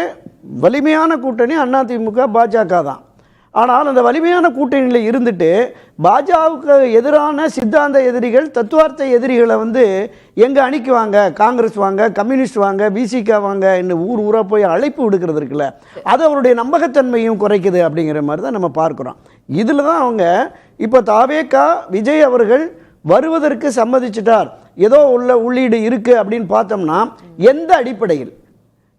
வலிமையான கூட்டணி அதிமுக பாஜக தான். ஆனால் அந்த வலிமையான கூட்டணியில் இருந்துட்டு பாஜகவுக்கு எதிரான சித்தாந்த எதிரிகள், தத்துவார்த்த எதிரிகளை வந்து எங்கள் அணிக்கு வாங்க, காங்கிரஸ் வாங்க, கம்யூனிஸ்ட் வாங்க, பிசிகா வாங்க இன்னும் ஊர் ஊராக போய் அழைப்பு விடுக்கிறது இருக்குல்ல, அது அவருடைய நம்பகத்தன்மையும் குறைக்குது அப்படிங்கிற மாதிரி தான் நம்ம பார்க்குறோம். இதில் தான் அவங்க இப்போ தாவேகா விஜய் அவர்கள் வருவதற்கு சம்மதிச்சிட்டார், ஏதோ உள்ள உள்ளீடு இருக்குது அப்படின்னு பார்த்தோம்னா எந்த அடிப்படையில்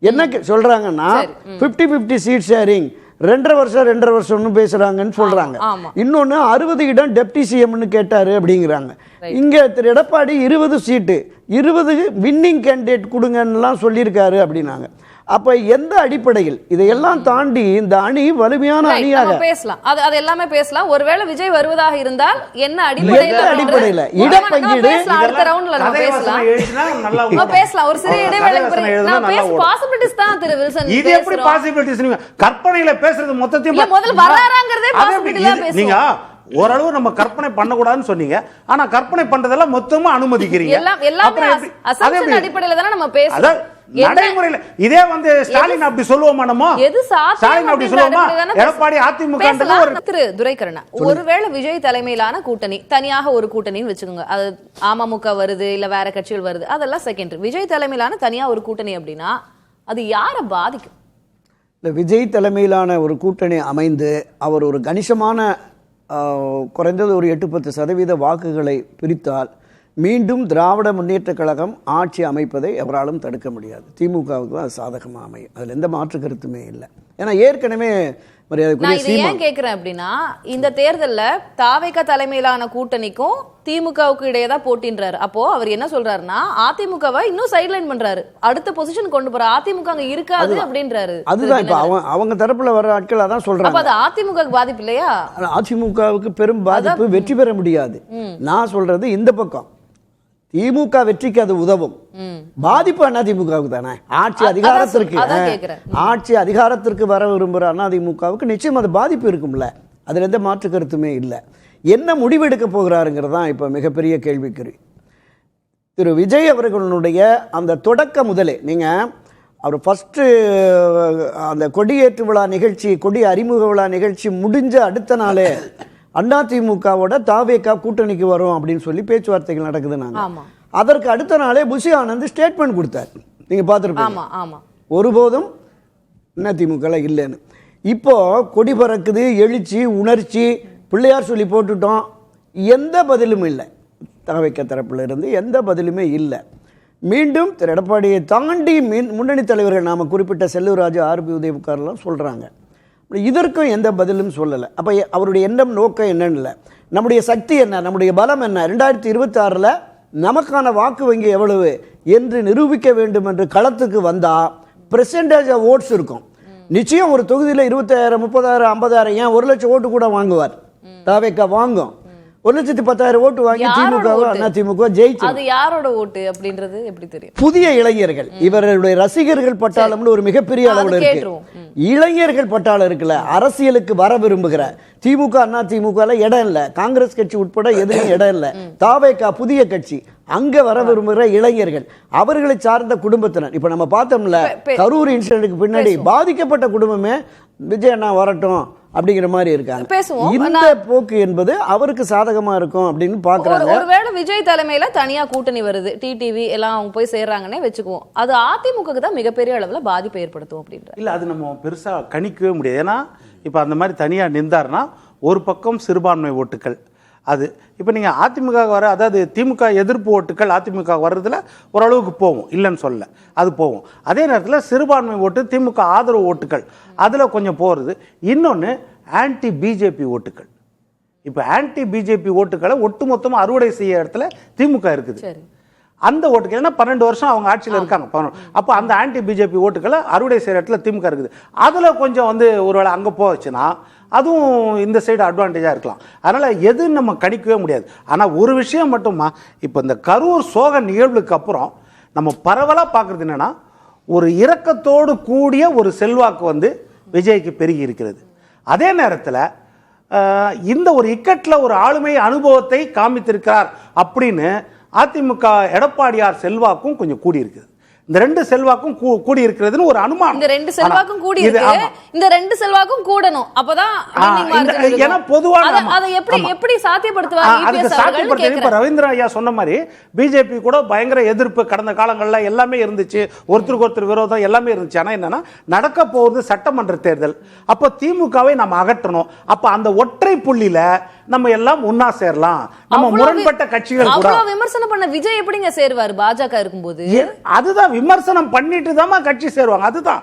என்ன சொல்கிறாங்கன்னா 50-50 சீட் ஷேரிங், 2.5 வருஷம்னு பேசுறாங்கன்னு சொல்றாங்க. இன்னொன்னு 60 இடம் டெப்டி சிஎம்னு கேட்டாரு அப்படிங்கிறாங்க. இங்க திரு எடப்பாடி 20 சீட்டு 20 வின்னிங் கேண்டிடேட் கொடுங்கன்னுலாம் சொல்லியிருக்காரு அப்படின்னாங்க. அப்ப எந்த அடிப்படையில் இதையெல்லாம் தாண்டி இந்த அணி வலிமையான Right, அணியாக நம்ம பேசலாம். அது எல்லாமே பேசலாம். ஒருவேளை விஜய் வருவதாக இருந்தால் என்ன எந்த அடிப்படையில் அடிப்படையில்? நம்ம இடப்பங்கீடு பேசலாம். அடுத்த ரவுண்ட்ல நம்ம கதை பேசலாம். வசனம் எழுதினா நல்லா நம்ம ஓடும். பேசலாம். ஒரு சிறிய கதை இடைவேளைக்கு வசனம் பிறகு எழுதினா நான் நல்லா பேச ஓடும். பாசிபிலிட்டிஸ் தான் திரு வில்சன் இது எப்படி பேசுறோம். பாசிபிலிட்டிஸ்? நீங்க கற்பனையில பேசுறது மொத்தத்தையும் இல்ல, முதல்ல வராராங்கிறதே அது எப்படி? possibility தான் பேசுவோம். நீங்க ஓரளவு நம்ம கற்பனை பண்ணக்கூடாதுன்னு சொன்னீங்க. ஆனா கற்பனை பண்றதெல்லாம் மொத்தமா அனுமதிக்கிறீங்க. எல்லாமே அப்புறம் எப்படி? அது அசம்ப்ஷன் எப்படி? அடிப்படையில தானே நம்ம பேசுறோம். அதான் நடைமுறையில இதே வந்து ஸ்டாலின் அப்படி சொல்லுவோமா? நம்ம எது சாத்தியம் ஸ்டாலின் அப்படி சொல்லுவோமா? அப்படிங்கறத தானே எடப்பாடி அதிமுக பேசலாம். திரு துரைக்கண்ணா, ஒருவேளை விஜய் தலைமையிலான கூட்டணி தனியாக ஒரு கூட்டணின்னு வச்சுக்கோங்க, அது அமமுக வருது இல்ல வேற கட்சிகள் வருது, அதெல்லாம் செகண்டரி. விஜய் தலைமையிலான தனியா ஒரு கூட்டணி அப்படின்னா அது யாரை பாதிக்கும்? இல்லை, விஜய் தலைமையிலான ஒரு கூட்டணி அமைந்து அவர் ஒரு கணிசமான குறைந்தது ஒரு 8-10% வாக்குகளை பிரித்தால் மீண்டும் திராவிட முன்னேற்றக் கழகம் ஆட்சி அமைப்பதை எவராலும் தடுக்க முடியாது. திமுகவுக்கு தான் அது சாதகமாக அமையும். அதில் எந்த மாற்று கருத்துமே இல்லை. ஏன்னா ஏற்கனவே நான் இதை ஏன் கேட்கிறேன் அப்படின்னா, இந்த தேர்தல்ல தாவேகா தலைமையிலான கூட்டணிக்கும் திமுகவுக்கு இடையே தான் போட்டின்றாரு. அப்போ அவர் என்ன சொல்றாருன்னா, அதிமுகவை இன்னும் சைட்லைன் பண்றாரு, அடுத்த பொசிஷன் கொண்டு போற, அதிமுக அங்க இருக்காது அப்படின்றாரு. அதுதான் இப்ப அவங்க தரப்புல வர ஆட்கள் அதான் சொல்றாங்க. அப்ப அது அதிமுகவுக்கு பாதிப்பு இல்லையா? அதிமுகவுக்கு பெரும் பாதிப்பு, வெற்றி பெற முடியாது. நான் சொல்றது இந்த பக்கம் திமுக வெற்றிக்கு அது உதவும், பாதிப்பு அதிமுகவுக்கு தானே. ஆட்சி அதிகாரத்திற்கு வர விரும்புகிற அதிமுகவுக்கு நிச்சயம் அது பாதிப்பு இருக்கும்ல, அதுல எந்த மாற்று கருத்துமே இல்லை. என்ன முடிவெடுக்க போகிறாருங்கிறது தான் இப்போ மிகப்பெரிய கேள்விக்குறி. திரு விஜய் அவர்களுடைய அந்த தொடக்க முதலே நீங்கள் அவர் ஃபஸ்ட்டு அந்த கொடியேற்று விழா நிகழ்ச்சி, கொடி அறிமுக விழா நிகழ்ச்சி முடிஞ்ச அடுத்த நாளே அதிமுகவோட தாவேகா கூட்டணிக்கு வரும் அப்படின்னு சொல்லி பேச்சுவார்த்தைகள் நடக்குதுன்னாங்க. அதற்கு அடுத்த நாளே புஷி ஆனந்த் ஸ்டேட்மெண்ட் கொடுத்தார், நீங்கள் பார்த்துருப்பீங்க. ஒருபோதும் அதிமுக இல்லைன்னு. இப்போ கொடி பறக்குது, எழுச்சி, உணர்ச்சி, பிள்ளையார் சொல்லி போட்டுட்டோம், எந்த பதிலும் இல்லை. தாவேகா தரப்புல இருந்து எந்த பதிலுமே இல்லை. மீண்டும் திரு எடப்பாடியை தாண்டி முன்னணி தலைவர்கள் நாம் குறிப்பிட்ட செல்லூர் ராஜு, ஆர்பி உதயகுமார்லாம் சொல்கிறாங்க. இதற்கும் எந்த பதிலும் சொல்லலை. அப்போ அவருடைய எண்ணம் நோக்கம் என்னன்னு இல்லை, நம்முடைய சக்தி என்ன, நம்முடைய பலம் என்ன, 2026 நமக்கான வாக்கு வங்கி எவ்வளவு என்று நிரூபிக்க வேண்டும் என்று களத்துக்கு வந்தால் பெர்சன்டேஜ் ஆஃப் ஓட்ஸ் இருக்கும். நிச்சயம் ஒரு தொகுதியில் 20,000, 30,000, 50,000, ஏன் 1 லட்சம் ஓட்டு கூட வாங்குவார். தாவேகா வாங்கும். 1,10,000 ஓட்டு வாங்கி திமுக ஜெயிச்சு. அது யாரோட ஓட்டு அப்படின்றது எப்படி தெரியும்? புதிய இளைஞர்கள், இவர்களுடைய ரசிகர்கள் பட்டாளம்னு ஒரு மிகப்பெரிய அளவில் இருக்கு. இளைஞர்கள் பட்டாளம் இருக்குல்ல, அரசியலுக்கு வர விரும்புகிற திமுக அதிமுக இடம் இல்லை, காங்கிரஸ் கட்சி உட்பட எதுவும் இடம் இல்லை. தாவேகா புதிய கட்சி, அங்க வர விரும்புகிற இளைஞர்கள், அவர்களை சார்ந்த குடும்பத்தினர். இப்ப நம்ம பார்த்தோம்ல, கரூர் இன்சிடென்ட்க்கு பின்னாடி பாதிக்கப்பட்ட குடும்பமே விஜய் அண்ணா வரட்டும் அப்படிங்கிற மாதிரி இருக்காங்க. இந்த போக்கு என்பது அவருக்கு சாதகமா இருக்கும் அப்படின்னு பாக்குறாங்க. ஒருவேளை விஜய் தலைமையில தனியா கூட்டணி வருது, டிடிவி எல்லாம் அவங்க போய் சேர்றாங்கன்னே வச்சுக்குவோம், அது அதிமுகவுக்கு தான் மிகப்பெரிய அளவுல பாதிப்பை ஏற்படுத்தும் அப்படின்ற இல்ல, அது நம்ம பெருசா கணிக்கவே முடியாது. ஏன்னா இப்ப அந்த மாதிரி தனியா நின்றாருன்னா ஒரு பக்கம் சிறுபான்மை ஓட்டுகள், அது இப்போ நீங்கள் அதிமுக வர, அதாவது திமுக எதிர்ப்பு ஓட்டுகள் அதிமுக வர்றதுல ஓரளவுக்கு போகும், இல்லைன்னு சொல்ல, அது போகும். அதே நேரத்தில் சிறுபான்மை ஓட்டு, திமுக ஆதரவு ஓட்டுகள், அதில் கொஞ்சம் போகிறது. இன்னொன்று ஆன்டி பிஜேபி ஓட்டுகள். இப்போ ஆன்டி பிஜேபி ஓட்டுகளை ஒட்டுமொத்தமாக அறுவடை செய்ய இடத்துல திமுக இருக்குது. அந்த ஓட்டுகள் ஏன்னா 12 வருஷம் அவங்க ஆட்சியில் இருக்காங்க. அப்போ அந்த ஆன்டி பிஜேபி ஓட்டுகளை அறுவடை செய்கிற இடத்துல திமுக இருக்குது. அதில் கொஞ்சம் வந்து ஒருவேளை அங்கே போச்சுன்னா அதுவும் இந்த சைடு அட்வான்டேஜாக இருக்கலாம். அதனால் எதுன்னு நம்ம கணிக்கவே முடியாது. ஆனால் ஒரு விஷயம் மட்டுமா, இப்போ இந்த கரூர் சோக நிகழ்வுக்கு அப்புறம் நம்ம பரவலாக பார்க்குறது என்னென்னா, ஒரு இரக்கத்தோடு கூடிய ஒரு செல்வாக்கு வந்து விஜய்க்கு பெருகி இருக்கிறது. அதே நேரத்தில் இந்த ஒரு இக்கட்டில் ஒரு ஆளுமை அனுபவத்தை காமித்திருக்கிறார் அப்படின்னு அதிமுக எடப்பாடியார் செல்வாக்கும் கொஞ்சம் கூடி இருக்குது. இந்த 2 செல்வாக்கும் கூடி இருக்கிறதுன்னு ஒரு அனுமானம். இந்த 2 செல்வாக்கும் கூடி இருக்கு, இந்த 2 செல்வாக்கும் கூடணும். அப்பதான் ஏன்னா பொதுவாக அதை எப்படி சாத்தியப்படுத்துவாங்க? அதுக்கு சாத்தியப்படுத்துறது இப்ப ரவீந்திர ஐயா சொன்ன மாதிரி பிஜேபி கூட பயங்கர எதிர்ப்பு கடந்த காலங்கள்ல எல்லாமே இருந்துச்சு, ஒருத்தருக்கு ஒருத்தர் விரோதம் எல்லாமே இருந்துச்சு. ஆனா என்னன்னா, நடக்க போகுது சட்டமன்ற தேர்தல், அப்போ திமுகவை நம்ம அகற்றணும். அப்ப அந்த ஒற்றை புள்ளியில நம்ம எல்லாம் ஒன்னா சேரலாம். நம்ம முரண்பட்ட கட்சிகள் கூட விமர்சனம் பண்ண விஜய் எப்படிங்க சேருவாரு பாஜக இருக்கும்போது? அதுதான் விமர்சனம் பண்ணிட்டு தான் கட்சி சேருவாங்க. அதுதான்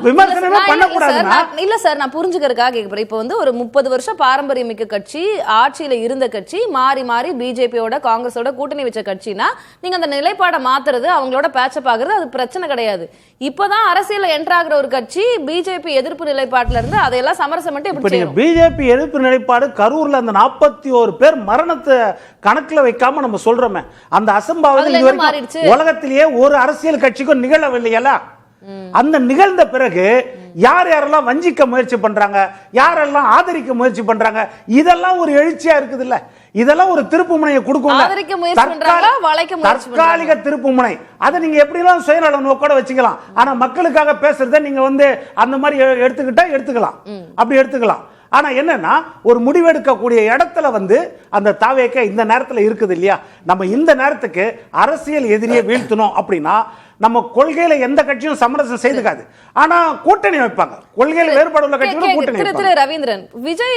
விமர்சனமே பண்ணக்கூடாதுன்னா இல்ல சார், நான் புரிஞ்சுக்கிறதுக்காக கேட்கிறேன். இப்போ வந்து ஒரு 30 வருஷம் பாரம்பரியமிக்க கட்சி, ஆட்சியில இருந்த கட்சி, மாறி மாறி பிஜேபியோட காங்கிரஸோட கூட்டணி வச்ச கட்சினா நீங்க அந்த நிலைப்பாடை மாத்துறது, அவங்களோட பேட்சப் ஆகுறது அது பிரச்சனை கிடையாது. இப்பதான் அரசியல் என்டர் ஆகுற ஒரு கட்சி பிஜேபி எதிர்ப்பு நிலைப்பாட்டுல இருந்து அதையெல்லாம் சமரசம் பண்ணிட்டு எப்படி செய்யும்? பிஜேபி எதிர்ப்பு நிலைப்பாடு கரூர்ல அந்த 41 பேர் மரணத்தை கணக்குல வைக்காம நம்ம சொல்றோமே, அந்த அசம்பாவிதம் உலகத்திலேயே ஒரு அரசியல் கட்சிக்கும் நிகழவில்லையல்ல. அந்த நிகழ்ந்த பிறகு யார் யாரெல்லாம் வஞ்சிக்க முயற்சி பண்றாங்க, யாரெல்லாம் ஆதரிக்க முயற்சி பண்றாங்க, இதெல்லாம் ஒரு எழுச்சியா இருக்குது இல்ல. இதெல்லாம் ஒரு திருப்பு முனையை கொடுக்கும். தற்காலிக திருப்பு முனை, அதை நீங்க எப்படிலாம் சுயநல நோக்கோட வச்சுக்கலாம். ஆனா மக்களுக்காக பேசுறத நீங்க வந்து அந்த மாதிரி எடுத்துக்கலாம், அப்படி எடுத்துக்கலாம். ஆனா என்னன்னா, ஒரு முடிவெடுக்கக்கூடிய இடத்துல வந்து அந்த தாவேக்க இந்த நேரத்தில் இருக்குது இல்லையா. நம்ம இந்த நேரத்துக்கு அரசியல் எதிரியை வீழ்த்தணும் அப்படின்னா நம்ம கொள்கையில எந்த கட்சியும் சமரசம் செய்துக்காது, ஆனா கூட்டணி வைப்பாங்க. கொள்கையில வேறுபாடு உள்ள கட்சிகளும் கூட்டணி வைப்பாங்க. ரவீந்திரன், விஜய்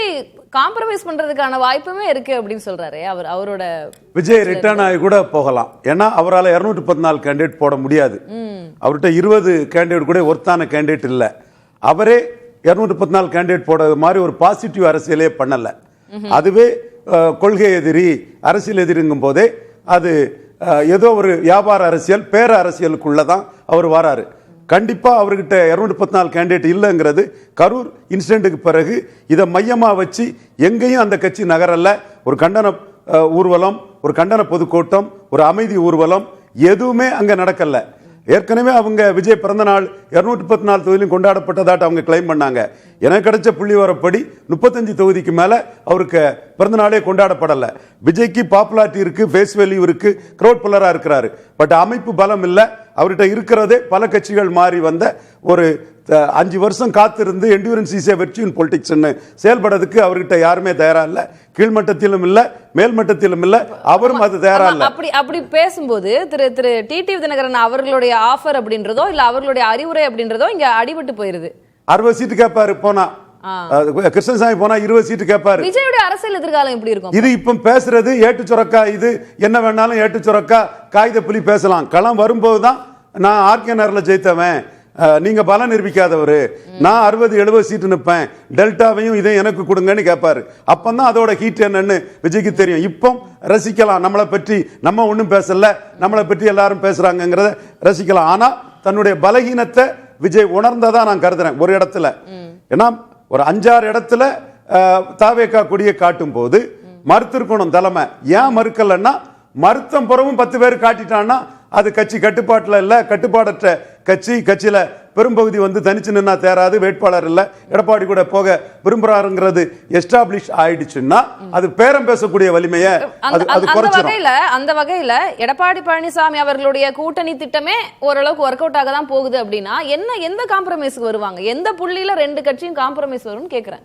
காம்ப்ரமைஸ் பண்றதுக்கான வாய்ப்புமே இருக்கு அப்படின்னு சொல்றாரு. அவரோட விஜய் ரிட்டர்ன் ஆகி கூட போகலாம். ஏன்னா அவரால் 214 கேண்டிடேட் போட முடியாது. அவர்கிட்ட 20 கேண்டிடேட் கூட ஒருத்தான கேண்டிடேட் இல்லை. அவரே 214 கேண்டிடேட் போட மாதிரி ஒரு பாசிட்டிவ் அரசியலே பண்ணல. அதுவே கொள்கை எதிரி, அரசியல் எதிரிங்கும் போதே அது ஏதோ ஒரு வியாபார அரசியல், பேர அரசியலுக்குள்ளதான் அவர் வராரு. கண்டிப்பா அவர்கிட்ட 214 கேண்டிடேட் இல்லைங்கிறது கரூர் இன்சிடென்ட்டுக்கு பிறகு இதை மையமா வச்சு எங்கேயும் அந்த கட்சி நகரல்ல. ஒரு கண்டன ஊர்வலம், ஒரு கண்டன பொதுக்கூட்டம், ஒரு அமைதி ஊர்வலம் எதுவுமே அங்க நடக்கல. ஏற்கனவே அவங்க விஜய் பிறந்த நாள் 214 தொகுதியிலும் கொண்டாடப்பட்டதாட்ட அவங்க கிளைம் பண்ணாங்க. எனக்கு கிடைச்ச புள்ளி வரப்படி 35 தொகுதிக்கு மேல அவருக்கு பிறந்த நாளே கொண்டாடப்படலை. விஜய்க்கு பாப்புலாரிட்டி இருக்கு, ஃபேஸ் வேல்யூ இருக்கு, கிரௌட் புல்லரா இருக்கிறாரு. பட் அமைப்பு பலம் இல்லை. அவர்கிட்ட இருக்கிறதே பல கட்சிகள் மாறி வந்த ஒரு 5 வருஷம் காத்திருந்து endurance is a virtue in politics செயல்படுறதுக்கு அவர்கிட்ட யாருமே தயாரா இல்ல. கீழ்மட்டத்திலும் இல்ல, மேல்மட்டத்திலும் இல்ல, அவரும் அது தயாரா இல்ல. அப்படி பேசும்போது திரு டிடிவி தினகரன் அவர்களுடைய ஆஃபர் அப்படின்றதோ இல்ல அவர்களுடைய அறிவுரை அப்படின்றதோ இங்க அடிபட்டு போயிருது. 60 சீட்டு கேட்பாரு போனா, கிருஷ்ணசாமி போனா 20 சீட்டு கேட்பாரு. விஜயோட அரசியல் எதிர்காலம் எப்படி இருக்கும்? இது இப்ப பேசுறது ஏட்டு சுரக்கா, இது என்ன வேணாலும் ஏட்டு சுரக்கா, காகித புலி பேசலாம். களம் வரும்போதுதான் நான் ஆர்கே நகர்ல ஜெயித்தவன், நீங்க பலம் நிரூபிக்காதவரு, நான் 60-70 சீட்டு நிற்பேன், டெல்டாவையும் இதை எனக்கு கொடுங்கன்னு கேட்பாரு. அப்பதான் அதோட ஹீட் என்னன்னு விஜய்க்கு தெரியும். இப்போ ரசிக்கலாம், நம்மளை பற்றி நம்ம ஒன்றும் பேசல, நம்மளை பற்றி எல்லாரும் பேசுறாங்கிறத ரசிக்கலாம். ஆனா தன்னுடைய பலகீனத்தை விஜய் உணர்ந்ததா நான் கருதுறேன் ஒரு இடத்துல. ஏன்னா ஒரு 5-6 இடத்துல தாவேக்கா கொடியை காட்டும் போது மறுத்திருக்கணும் தலைமை. ஏன் மறுக்கலன்னா, மறுத்தம் புறவும் 10 பேர் காட்டிட்டான்னா அது கட்சி கட்டுப்பாட்டில் இல்லை, கட்டுப்பாடற்ற கட்சியில பெரும்பகுதி வந்து தனிச்சு நின்னா தேராது, வேட்பாளர் இல்லை, எடப்பாடி கூட போக விரும்புறாருங்கிறது எஸ்டாப்ளிஷ் ஆயிடுச்சுன்னா அது பேரம் பேசக்கூடிய வலிமையை அது குறைச்சிடும். அந்த வகையில எடப்பாடி பழனிசாமி அவர்களுடைய கூட்டணி திட்டமே ஓரளவுக்கு ஒர்க் அவுட் ஆக தான் போகுது அப்படின்னா எந்த காம்ப்ரமைஸ்க்கு வருவாங்க? எந்த புள்ளியில 2 கட்சியும் காம்ப்ரமைஸ் வரும்னு கேக்குறேன்.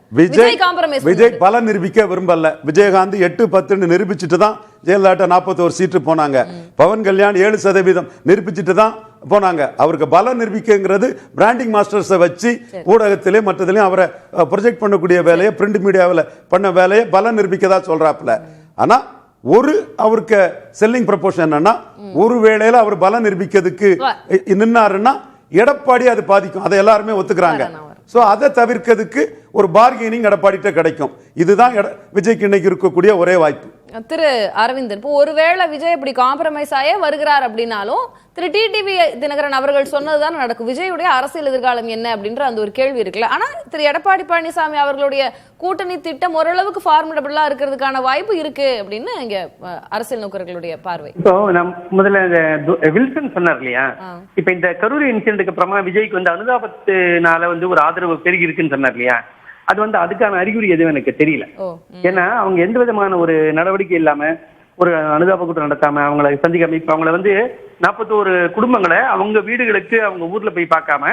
விஜய் பல நிரூபிக்க விரும்பல. விஜயகாந்த் 8-10 நிரூபிச்சுட்டு தான் ஜெயலலிதா 41 சீட்டு போனாங்க. பவன் கல்யாண் 7% நிரூபிச்சுட்டு தான் போனாங்க. அவருக்கு பலம் நிரூபிக்கிறது பிராண்டிங் மாஸ்டர்ஸை வச்சு ஊடகத்திலே மற்றதிலையும் அவரை ப்ரொஜெக்ட் பண்ணக்கூடிய வேலையை, பிரிண்ட் மீடியாவில் பண்ண வேலையை பலம் நிரூபிக்கதா சொல்றாப்புல. ஆனா ஒரு அவருக்கு செல்லிங் ப்ரொபோஷன் என்னன்னா, ஒரு வேளையில அவர் பலம் நிரூபிக்கிறதுக்கு நின்னாருன்னா எடப்பாடி அது பாதிக்கும், அதை எல்லாருமே ஒத்துக்கிறாங்க. சோ அதை தவிர்க்கிறதுக்கு ஒரு பார்கெனிங் எடப்பாடிட்ட கிடைக்கும். இதுதான் விஜய்க்கு இன்னைக்கு இருக்கக்கூடிய ஒரே வாய்ப்பு. திரு அரவிந்தன், இப்போ ஒருவேளை விஜய் இப்படி காம்ப்ரமைஸ் ஆயே வருகிறார் அப்படின்னாலும் திரு டிடிவி தினகரன் அவர்கள் சொன்னதுதான் நடக்கும். விஜயுடைய அரசியல் எதிர்காலம் என்ன அப்படின்ற அந்த ஒரு கேள்வி இருக்குல்ல. ஆனா திரு எடப்பாடி பழனிசாமி அவர்களுடைய கூட்டணி திட்டம் ஓரளவுக்கு ஃபார்முலபிளா இருக்கிறதுக்கான வாய்ப்பு இருக்கு அப்படின்னு இங்க அரசியல் நோக்கர்களுடைய பார்வை. இப்போ நம் முதல்ல வில்சன் சொன்னார் இல்லையா, இப்ப இந்த கரூர் இன்சிடென்ட்க்கு அப்புறமா விஜய்க்கு வந்து அனுதாபத்தினால வந்து ஒரு ஆதரவு பெருகி இருக்குன்னு சொன்னார் இல்லையா, அது வந்து அதுக்கான அறிகுறி எதுவும் எனக்கு தெரியல. ஏன்னா அவங்க எந்த விதமான ஒரு நடவடிக்கை இல்லாம, ஒரு அனுதாப கூட்டம் நடத்தாம, அவங்களை சந்திக்காம, இப்ப அவங்களை வந்து 41 குடும்பங்களை அவங்க வீடுகளுக்கு அவங்க ஊர்ல போய் பார்க்காம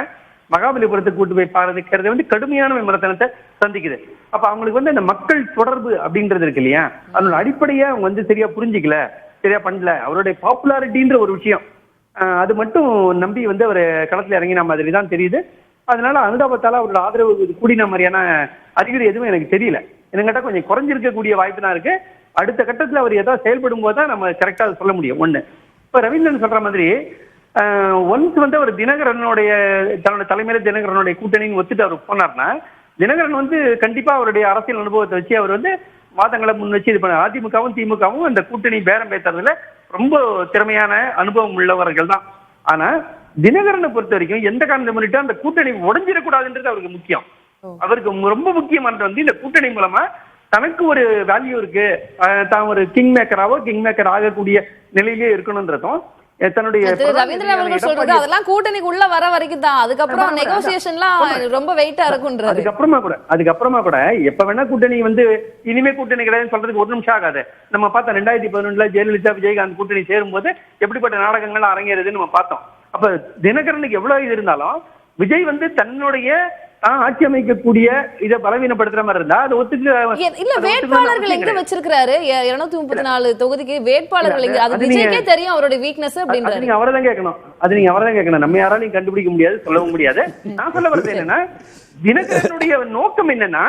மகாபலிபுரத்துக்கு கூட்டு போய் பாருக்கிறது வந்து கடுமையான விமர்சனத்தை சந்திக்குது. அப்ப அவங்களுக்கு வந்து அந்த மக்கள் தொடர்பு அப்படின்றது இருக்கு இல்லையா, அதோட அடிப்படையா அவங்க வந்து சரியா புரிஞ்சிக்கல, சரியா பண்ணல. அவருடைய பாப்புலாரிட்டின்ற ஒரு விஷயம் அது மட்டும் நம்பி வந்து அவர் களத்துல இறங்கின மாதிரி தான் தெரியுது. அதனால அனுதாபத்தால அவரோட ஆதரவு கூடின மாதிரியான அறிகுறி எதுவும் எனக்கு தெரியல. என்ன கேட்டா கொஞ்சம் குறைஞ்சிருக்கக்கூடிய வாய்ப்பு தான் இருக்கு. அடுத்த கட்டத்துல அவர் ஏதாவது செயல்படும் போது தான் நம்ம கரெக்டா சொல்ல முடியும். ஒண்ணு, இப்ப ரவீந்திரன் சொல்ற மாதிரி ஒன்ஸ் வந்து அவர் தினகரனுடைய தன்னோட தலைமையில தினகரனுடைய கூட்டணின்னு ஒத்துட்டு அவர் போனார்னா, தினகரன் வந்து கண்டிப்பா அவருடைய அரசியல் அனுபவத்தை வச்சு அவர் வந்து வாதங்களை முன் வச்சு இது பண்ண. அதிமுகவும் திமுகவும் அந்த கூட்டணி பேரம் பேசுறதுல ரொம்ப திறமையான அனுபவம் உள்ளவர்கள் தான். ஆனா தினகரனை பொறுத்த வரைக்கும் எந்த காரணத்தை முன்னிட்டு அந்த கூட்டணி உடைஞ்சிடக்கூடாதுன்றது அவருக்கு முக்கியம். அவருக்கு ரொம்ப முக்கியமானது வந்து இந்த கூட்டணி மூலமா தனக்கு ஒரு வேல்யூ இருக்கு, தான் ஒரு கிங் மேக்கர் ஆகக்கூடிய நிலையிலே இருக்கணும்ன்றதும் தன்னுடைய ரவீந்திரன் அவர்கள் சொல்றது அதெல்லாம் கூட்டணிக்குள்ள வர வரைக்கும் தான். அதுக்கப்புறம் நெகோசியேஷன்லாம் ரொம்ப வெயிட்டா இருக்கும்ன்றாரு. அதுக்கப்புறமா கூட எப்ப வேணா கூட்டணி வந்து இனிமே கூட்டணி கிடையாதுன்னு சொல்றதுக்கு ஒரு நிமிஷம் ஆகாது. நம்ம பார்த்தோம் 2011 ஜெயலலிதா விஜயகாந்த் கூட்டணி சேரும் போது எப்படிப்பட்ட நாடகங்கள் அரங்கேறுதுன்னு நம்ம பார்த்தோம். அப்ப தினகரனுக்கு எவ்வளவு இது இருந்தாலும் விஜய் வந்து தன்னுடைய ஆட்சி அமைக்கக்கூடிய இதை பலவீனப்படுத்துற மாதிரி இருந்தா அது ஒத்துக்க இல்ல. வேட்பாளர்கள் எங்க வச்சிருக்காரு? 234 தொகுதிக்கு வேட்பாளர்கள் எங்க? அது விஜய்க்கே தெரியும் அவருடைய வீக்னஸ் அப்படின்றாரு. நீங்க அவரை தான் கேட்கணும். நம்ம யாராலையும் கண்டுபிடிக்க முடியாது, சொல்லவும் முடியாது. நான் சொல்ல வர்றது என்னன்னா, தினகரனுடைய நோக்கம் என்னன்னா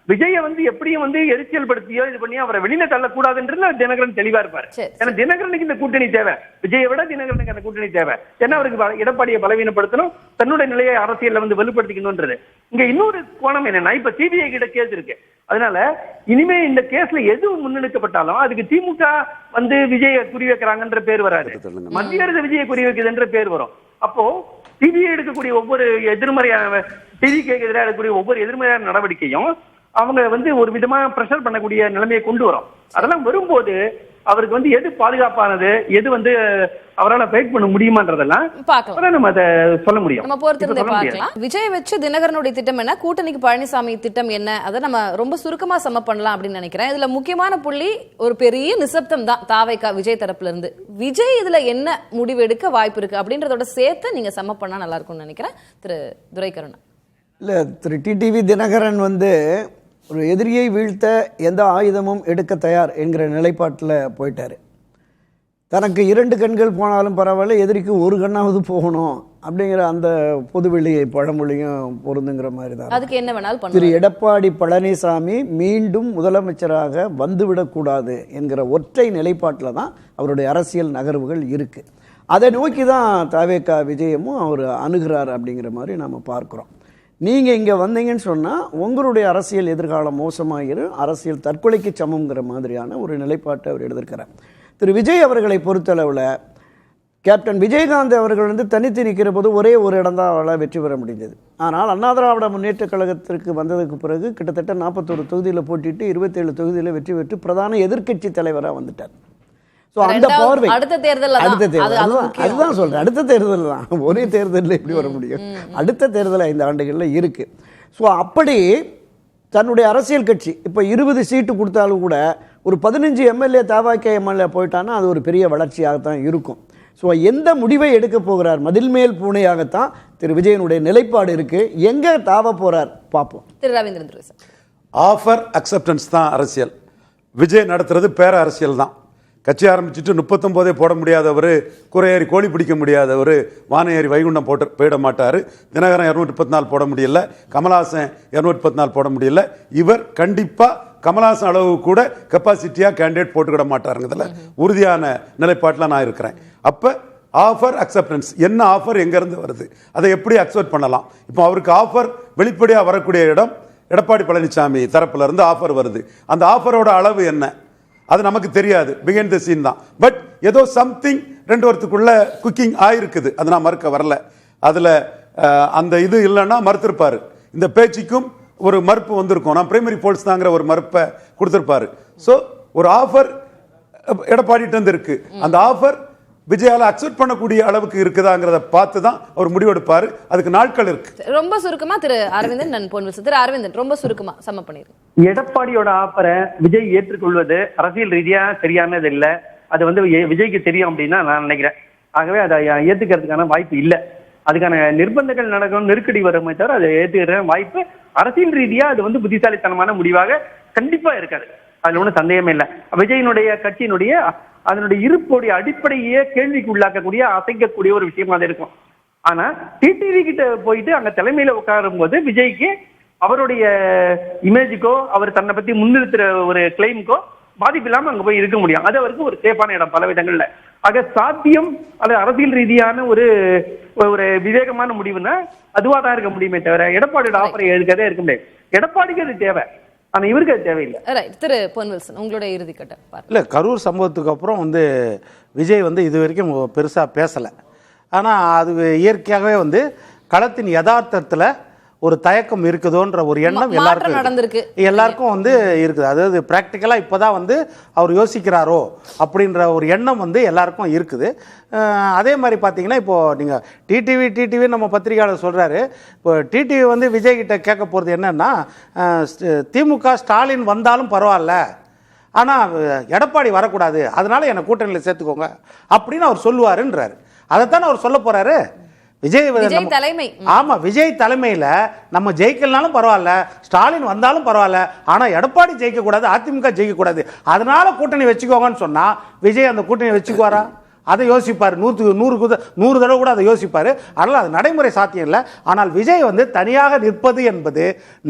விஜய வந்து எப்படியும் வந்து எரிச்சல் படுத்தியோ இது பண்ணி அவரை வெளியில தள்ளக்கூடாதுன்றது தினகரன் தெளிவா இருப்பாரு. ஏன்னா தினகரனுக்கு இந்த கூட்டணி தேவை, விஜயை விட தினகரனுக்கு அந்த கூட்டணி தேவை. ஏன்னா அவருக்கு எடப்பாடியை பலவீனப்படுத்தணும், தன்னுடைய நிலையை அரசியல்ல வந்து வலுப்படுத்திக்கணும்ன்றது. இங்க இன்னொரு கோணம் என்னன்னா, இப்ப சிபிஐ கிட்ட கேஸ் இருக்கு. அதனால இனிமே இந்த கேஸ்ல எது முன்னெடுக்கப்பட்டாலும் அதுக்கு திமுக வந்து விஜய குறி வைக்கிறாங்கன்ற பேர் வராது, மத்திய அரசு விஜயை குறி வைக்குதுன்ற பேர் வரும். அப்போ சிபிஐ எடுக்கக்கூடிய ஒவ்வொரு எதிர்மறையான டிவிக்கு எதிராக எடுக்கக்கூடிய ஒவ்வொரு எதிர்மறையான நடவடிக்கையும் அவங்க வந்து ஒரு விதமா பிரஷர் பண்ணக்கூடிய நிலைமையை கொண்டு வரும். அதெல்லாம் வரும்போது அவருக்கு வந்து எது பாதுகாப்பானது, எது வந்து அவரால் ஃபைட் பண்ண முடியுமான்றதெல்லாம் நம்ம அதை சொல்ல முடியும். நம்ம பொறுத்திருந்தே பார்க்கலாம். விஜய் வச்சு தினகரனுடைய திட்டம் என்ன, கூட்டணிக்கு பழனிசாமி திட்டம் என்ன, அதை நம்ம ரொம்ப சுருக்கமா சம பண்ணலாம் அப்படின்னு நினைக்கிறேன். இதுல முக்கியமான புள்ளி ஒரு பெரிய நிசப்தம் தான் தாவேகா விஜய் தரப்புல இருந்து. விஜய் இதுல என்ன முடிவு எடுக்க வாய்ப்பு இருக்கு அப்படின்றதோட சேர்த்து நீங்க சம பண்ணா நல்லா இருக்கும்னு நினைக்கிறேன். திரு துரைக்கருணா. இல்லை, திரு டிடிவி தினகரன் வந்து ஒரு எதிரியை வீழ்த்த எந்த ஆயுதமும் எடுக்க தயார் என்கிற நிலைப்பாட்டில் போயிட்டார். தனக்கு 2 கண்கள் போனாலும் பரவாயில்ல, எதிரிக்கு ஒரு கண்ணாவது போகணும் அப்படிங்கிற அந்த பொதுவெளி பழமொழியும் பொருந்துங்கிற மாதிரி தான். அதுக்கு என்ன வேணாலும் திரு எடப்பாடி பழனிசாமி மீண்டும் முதலமைச்சராக வந்துவிடக்கூடாது என்கிற ஒற்றை நிலைப்பாட்டில் தான் அவருடைய அரசியல் நகர்வுகள் இருக்குது. அதை நோக்கி தான் தாவேகா விஜயமும் அவர் அணுகிறார் அப்படிங்கிற மாதிரி நம்ம பார்க்குறோம். நீங்கள் இங்கே வந்தீங்கன்னு சொன்னால் உங்களுடைய அரசியல் எதிர்காலம் மோசமாகிடும், அரசியல் தற்கொலைக்கு சமங்கிற மாதிரியான ஒரு நிலைப்பாட்டை அவர் எடுத்திருக்கிறார். திரு விஜய் அவர்களை பொறுத்தளவில் கேப்டன் விஜயகாந்த் அவர்கள் வந்து தனித்து நிற்கிற போது ஒரே ஒரு இடம் தான் அவரால் வெற்றி பெற முடிஞ்சது. ஆனால் அண்ணா திராவிட முன்னேற்ற கழகத்திற்கு வந்ததுக்கு பிறகு கிட்டத்தட்ட 41 தொகுதியில் போட்டிட்டு 27 தொகுதியில் வெற்றி பெற்று பிரதான எதிர்க்கட்சி தலைவராக வந்துட்டார். அந்த பார்வை அடுத்த தேர்தல் அதுதான் சொல்றேன். அடுத்த தேர்தல் தான், ஒரே தேர்தலில் எப்படி வர முடியும்? அடுத்த தேர்தல் 5 ஆண்டுகளில் இருக்கு. ஸோ அப்படி தன்னுடைய அரசியல் கட்சி இப்போ 20 சீட்டு கொடுத்தாலும் கூட ஒரு 15 எம்எல்ஏ தாவாக்கே எம்எல்ஏ போயிட்டான்னா அது ஒரு பெரிய வளர்ச்சியாகத்தான் இருக்கும். ஸோ எந்த முடிவை எடுக்க போகிறார், மதில் மேல் பூனையாகத்தான் திரு விஜயனுடைய நிலைப்பாடு இருக்கு. எங்க தாவ போறார் பார்ப்போம். திரு ரவீந்திரன், ஆஃபர் அக்செப்டன்ஸ் தான் அரசியல். விஜய் நடத்துறது பேர அரசியல் தான். கட்சி ஆரம்பிச்சுட்டு 39 போட முடியாதவர், குறையேறி கோழி பிடிக்க முடியாதவர், வானையேறி வைகுண்டம் போயிட மாட்டார். தினகரன் 234 போட முடியல, கமல்ஹாசன் 214 போட முடியல. இவர் கண்டிப்பாக கமல்ஹாசன் அளவு கூட கெப்பாசிட்டியாக கேண்டிடேட் போட்டுக்கிட மாட்டாருங்கிறதுல உறுதியான நிலைப்பாட்டில் நான் இருக்கிறேன். அப்போ ஆஃபர் அக்செப்டன்ஸ், என்ன ஆஃபர் எங்கேருந்து வருது, அதை எப்படி அக்செப்ட் பண்ணலாம்? இப்போ அவருக்கு ஆஃபர் வெளிப்படையாக வரக்கூடிய இடம் எடப்பாடி பழனிசாமி தரப்புல இருந்து ஆஃபர் வருது. அந்த ஆஃபரோட அளவு என்ன அது நமக்கு தெரியாது, பிஹைண்ட் தி சீன் தான். பட் ஏதோ சம்திங் 2 வருஷத்துக்குள்ள குக்கிங் ஆயிருக்குது, அது நான் மறுக்க வரல. அதில் அந்த இது இல்லைன்னா மறுத்திருப்பாரு. இந்த பேச்சுக்கும் ஒரு மறுப்பு வந்திருக்கும். நான் பிரைமரி போல்ஸ் தாங்கிற ஒரு மறுப்பை கொடுத்திருப்பாரு. ஸோ ஒரு ஆஃபர் எடப்பாடிட்டு வந்து இருக்கு. அந்த ஆஃபர் விஜயால அக்செப்ட் பண்ணக்கூடிய அளவுக்கு இருக்குதாங்கிறத பார்த்து தான் அவர் முடிவெடுப்பாரு. அதுக்கு நாட்கள் இருக்கு. ரொம்ப சுருக்கமா திரு அரவிந்தன், நான் திரு அரவிந்தன் ரொம்ப சுருக்கமா சம பண்ணிருக்கேன். எடப்பாடியோட ஆஃபரை விஜய் ஏற்றுக்கொள்வது அரசியல் ரீதியா சரியானது இல்லை. அது வந்து விஜய்க்கு தெரியும் அப்படின்னு நான் நினைக்கிறேன். ஆகவே அதை ஏத்துக்கிறதுக்கான வாய்ப்பு இல்லை. அதுக்கான நிர்பந்தங்கள் நடக்கும், நெருக்கடி வருமே தவிர அதை ஏத்துக்கிற வாய்ப்பு அரசியல் ரீதியா அது வந்து புத்திசாலித்தனமான முடிவாக கண்டிப்பா இருக்காது. அதுல ஒன்றும் சந்தேகமே இல்லை. விஜயினுடைய கட்சியினுடைய அதனுடைய இருப்புடைய அடிப்படையே கேள்விக்கு உள்ளாக்கக்கூடிய அசைக்கக்கூடிய ஒரு விஷயமா தான் இருக்கும். ஆனா டிடிவி கிட்ட போயிட்டு அங்க தலைமையில உட்காரும் போது விஜய்க்கு அவருடைய இமேஜுக்கோ அவர் தன்னை பத்தி முன்னிறுத்துற ஒரு கிளைமுக்கோ பாதிப்பு இல்லாம அங்க போய் இருக்க முடியும். அது அவருக்கு ஒரு சேஃபான இடம் பல விதங்கள்ல. ஆக சாத்தியம் அது அரசியல் ரீதியான ஒரு ஒரு விவேகமான முடிவுன்னா அதுவா தான் இருக்க முடியுமே தவிர எடப்பாடியோட ஆஃபரை எடுக்கதே இருக்க முடியாது. எடப்பாடிக்கு அது தேவை, ஆனா இவருக்கு அது தேவையில்லை. திரு பொன் வில்சன், உங்களுடைய இறுதிக்கட்ட இல்லை, கரூர் சம்பவத்துக்கு அப்புறம் விஜய் இது வரைக்கும் பெருசாக பேசலை. ஆனால் அது இயற்கையாகவே களத்தின் யதார்த்தத்தில் ஒரு தயக்கம் இருக்குதோன்ற ஒரு எண்ணம் எல்லாருக்கும் இருக்குது. அதாவது பிராக்டிக்கலாக இப்போதான் அவர் யோசிக்கிறாரோ அப்படின்ற ஒரு எண்ணம் எல்லாருக்கும் இருக்குது. அதே மாதிரி பார்த்தீங்கன்னா இப்போது நீங்கள் டிடிவி நம்ம பத்திரிகையாளர் சொல்கிறாரு. இப்போ டிடிவி விஜய் கிட்ட கேட்க போகிறது என்னன்னா, திமுக ஸ்டாலின் வந்தாலும் பரவாயில்ல, ஆனால் எடப்பாடி வரக்கூடாது, அதனால என்னை கூட்டணியில் சேர்த்துக்கோங்க அப்படின்னு அவர் சொல்லுவாருன்றாரு. அதைத்தானே அவர் சொல்ல போறாரு. விஜய் தலைமை. ஆமா, விஜய் தலைமையில நம்ம ஜெயிக்கலனாலும் பரவாயில்ல, ஸ்டாலின் வந்தாலும் பரவாயில்ல, ஆனா எடப்பாடி ஜெயிக்க கூடாது, அதிமுக ஜெயிக்க கூடாது, அதனால கூட்டணி வச்சுக்கோங்கன்னு சொன்னா விஜய் அந்த கூட்டணி வச்சுக்குவாரா? அதை யோசிப்பார். 100 தடவை கூட அதை யோசிப்பார். அதனால் அது நடைமுறை சாத்தியம் இல்லை. ஆனால் விஜய் தனியாக நிற்பது என்பது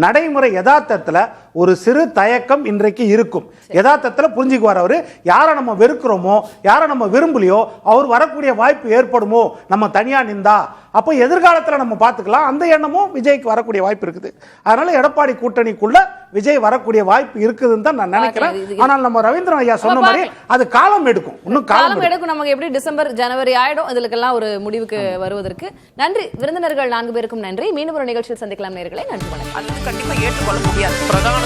நடைமுறை யதார்த்தத்தில் ஒரு சிறு தயக்கம் இன்றைக்கு இருக்கும். யதார்த்தத்தில் புரிஞ்சுக்குவார். அவர் யாரை நம்ம வெறுக்கிறோமோ, யாரை நம்ம விரும்பலையோ, அவர் வரக்கூடிய வாய்ப்பு ஏற்படுமோ நம்ம தனியாக நின்றா, அப்போ எதிர்காலத்தில் நம்ம பார்த்துக்கலாம், அந்த எண்ணமும் விஜய்க்கு வரக்கூடிய வாய்ப்பு இருக்குது. அதனால எடப்பாடி கூட்டணிக்குள்ள விஜய் வரக்கூடிய வாய்ப்பு இருக்குதுன்னு தான் நான் நினைக்கிறேன். ஆனால் நம்ம ரவீந்திரன் ஐயா சொன்ன மாதிரி அது காலம் எடுக்கும், இன்னும் காலம் எடுக்கும். நமக்கு எப்படி டிசம்பர் ஜனவரி ஆயிடும் இதுக்கெல்லாம் ஒரு முடிவுக்கு வருவதற்கு. நன்றி விருந்தினர்கள் 4 பேருக்கும் நன்றி. மீண்டும் ஒரு நிகழ்ச்சியில் சந்திக்கலாம் நேயர்களே. நன்றி. அது கண்டிப்பா ஏற்றுக்கொள்ள முடியாது. பிரதான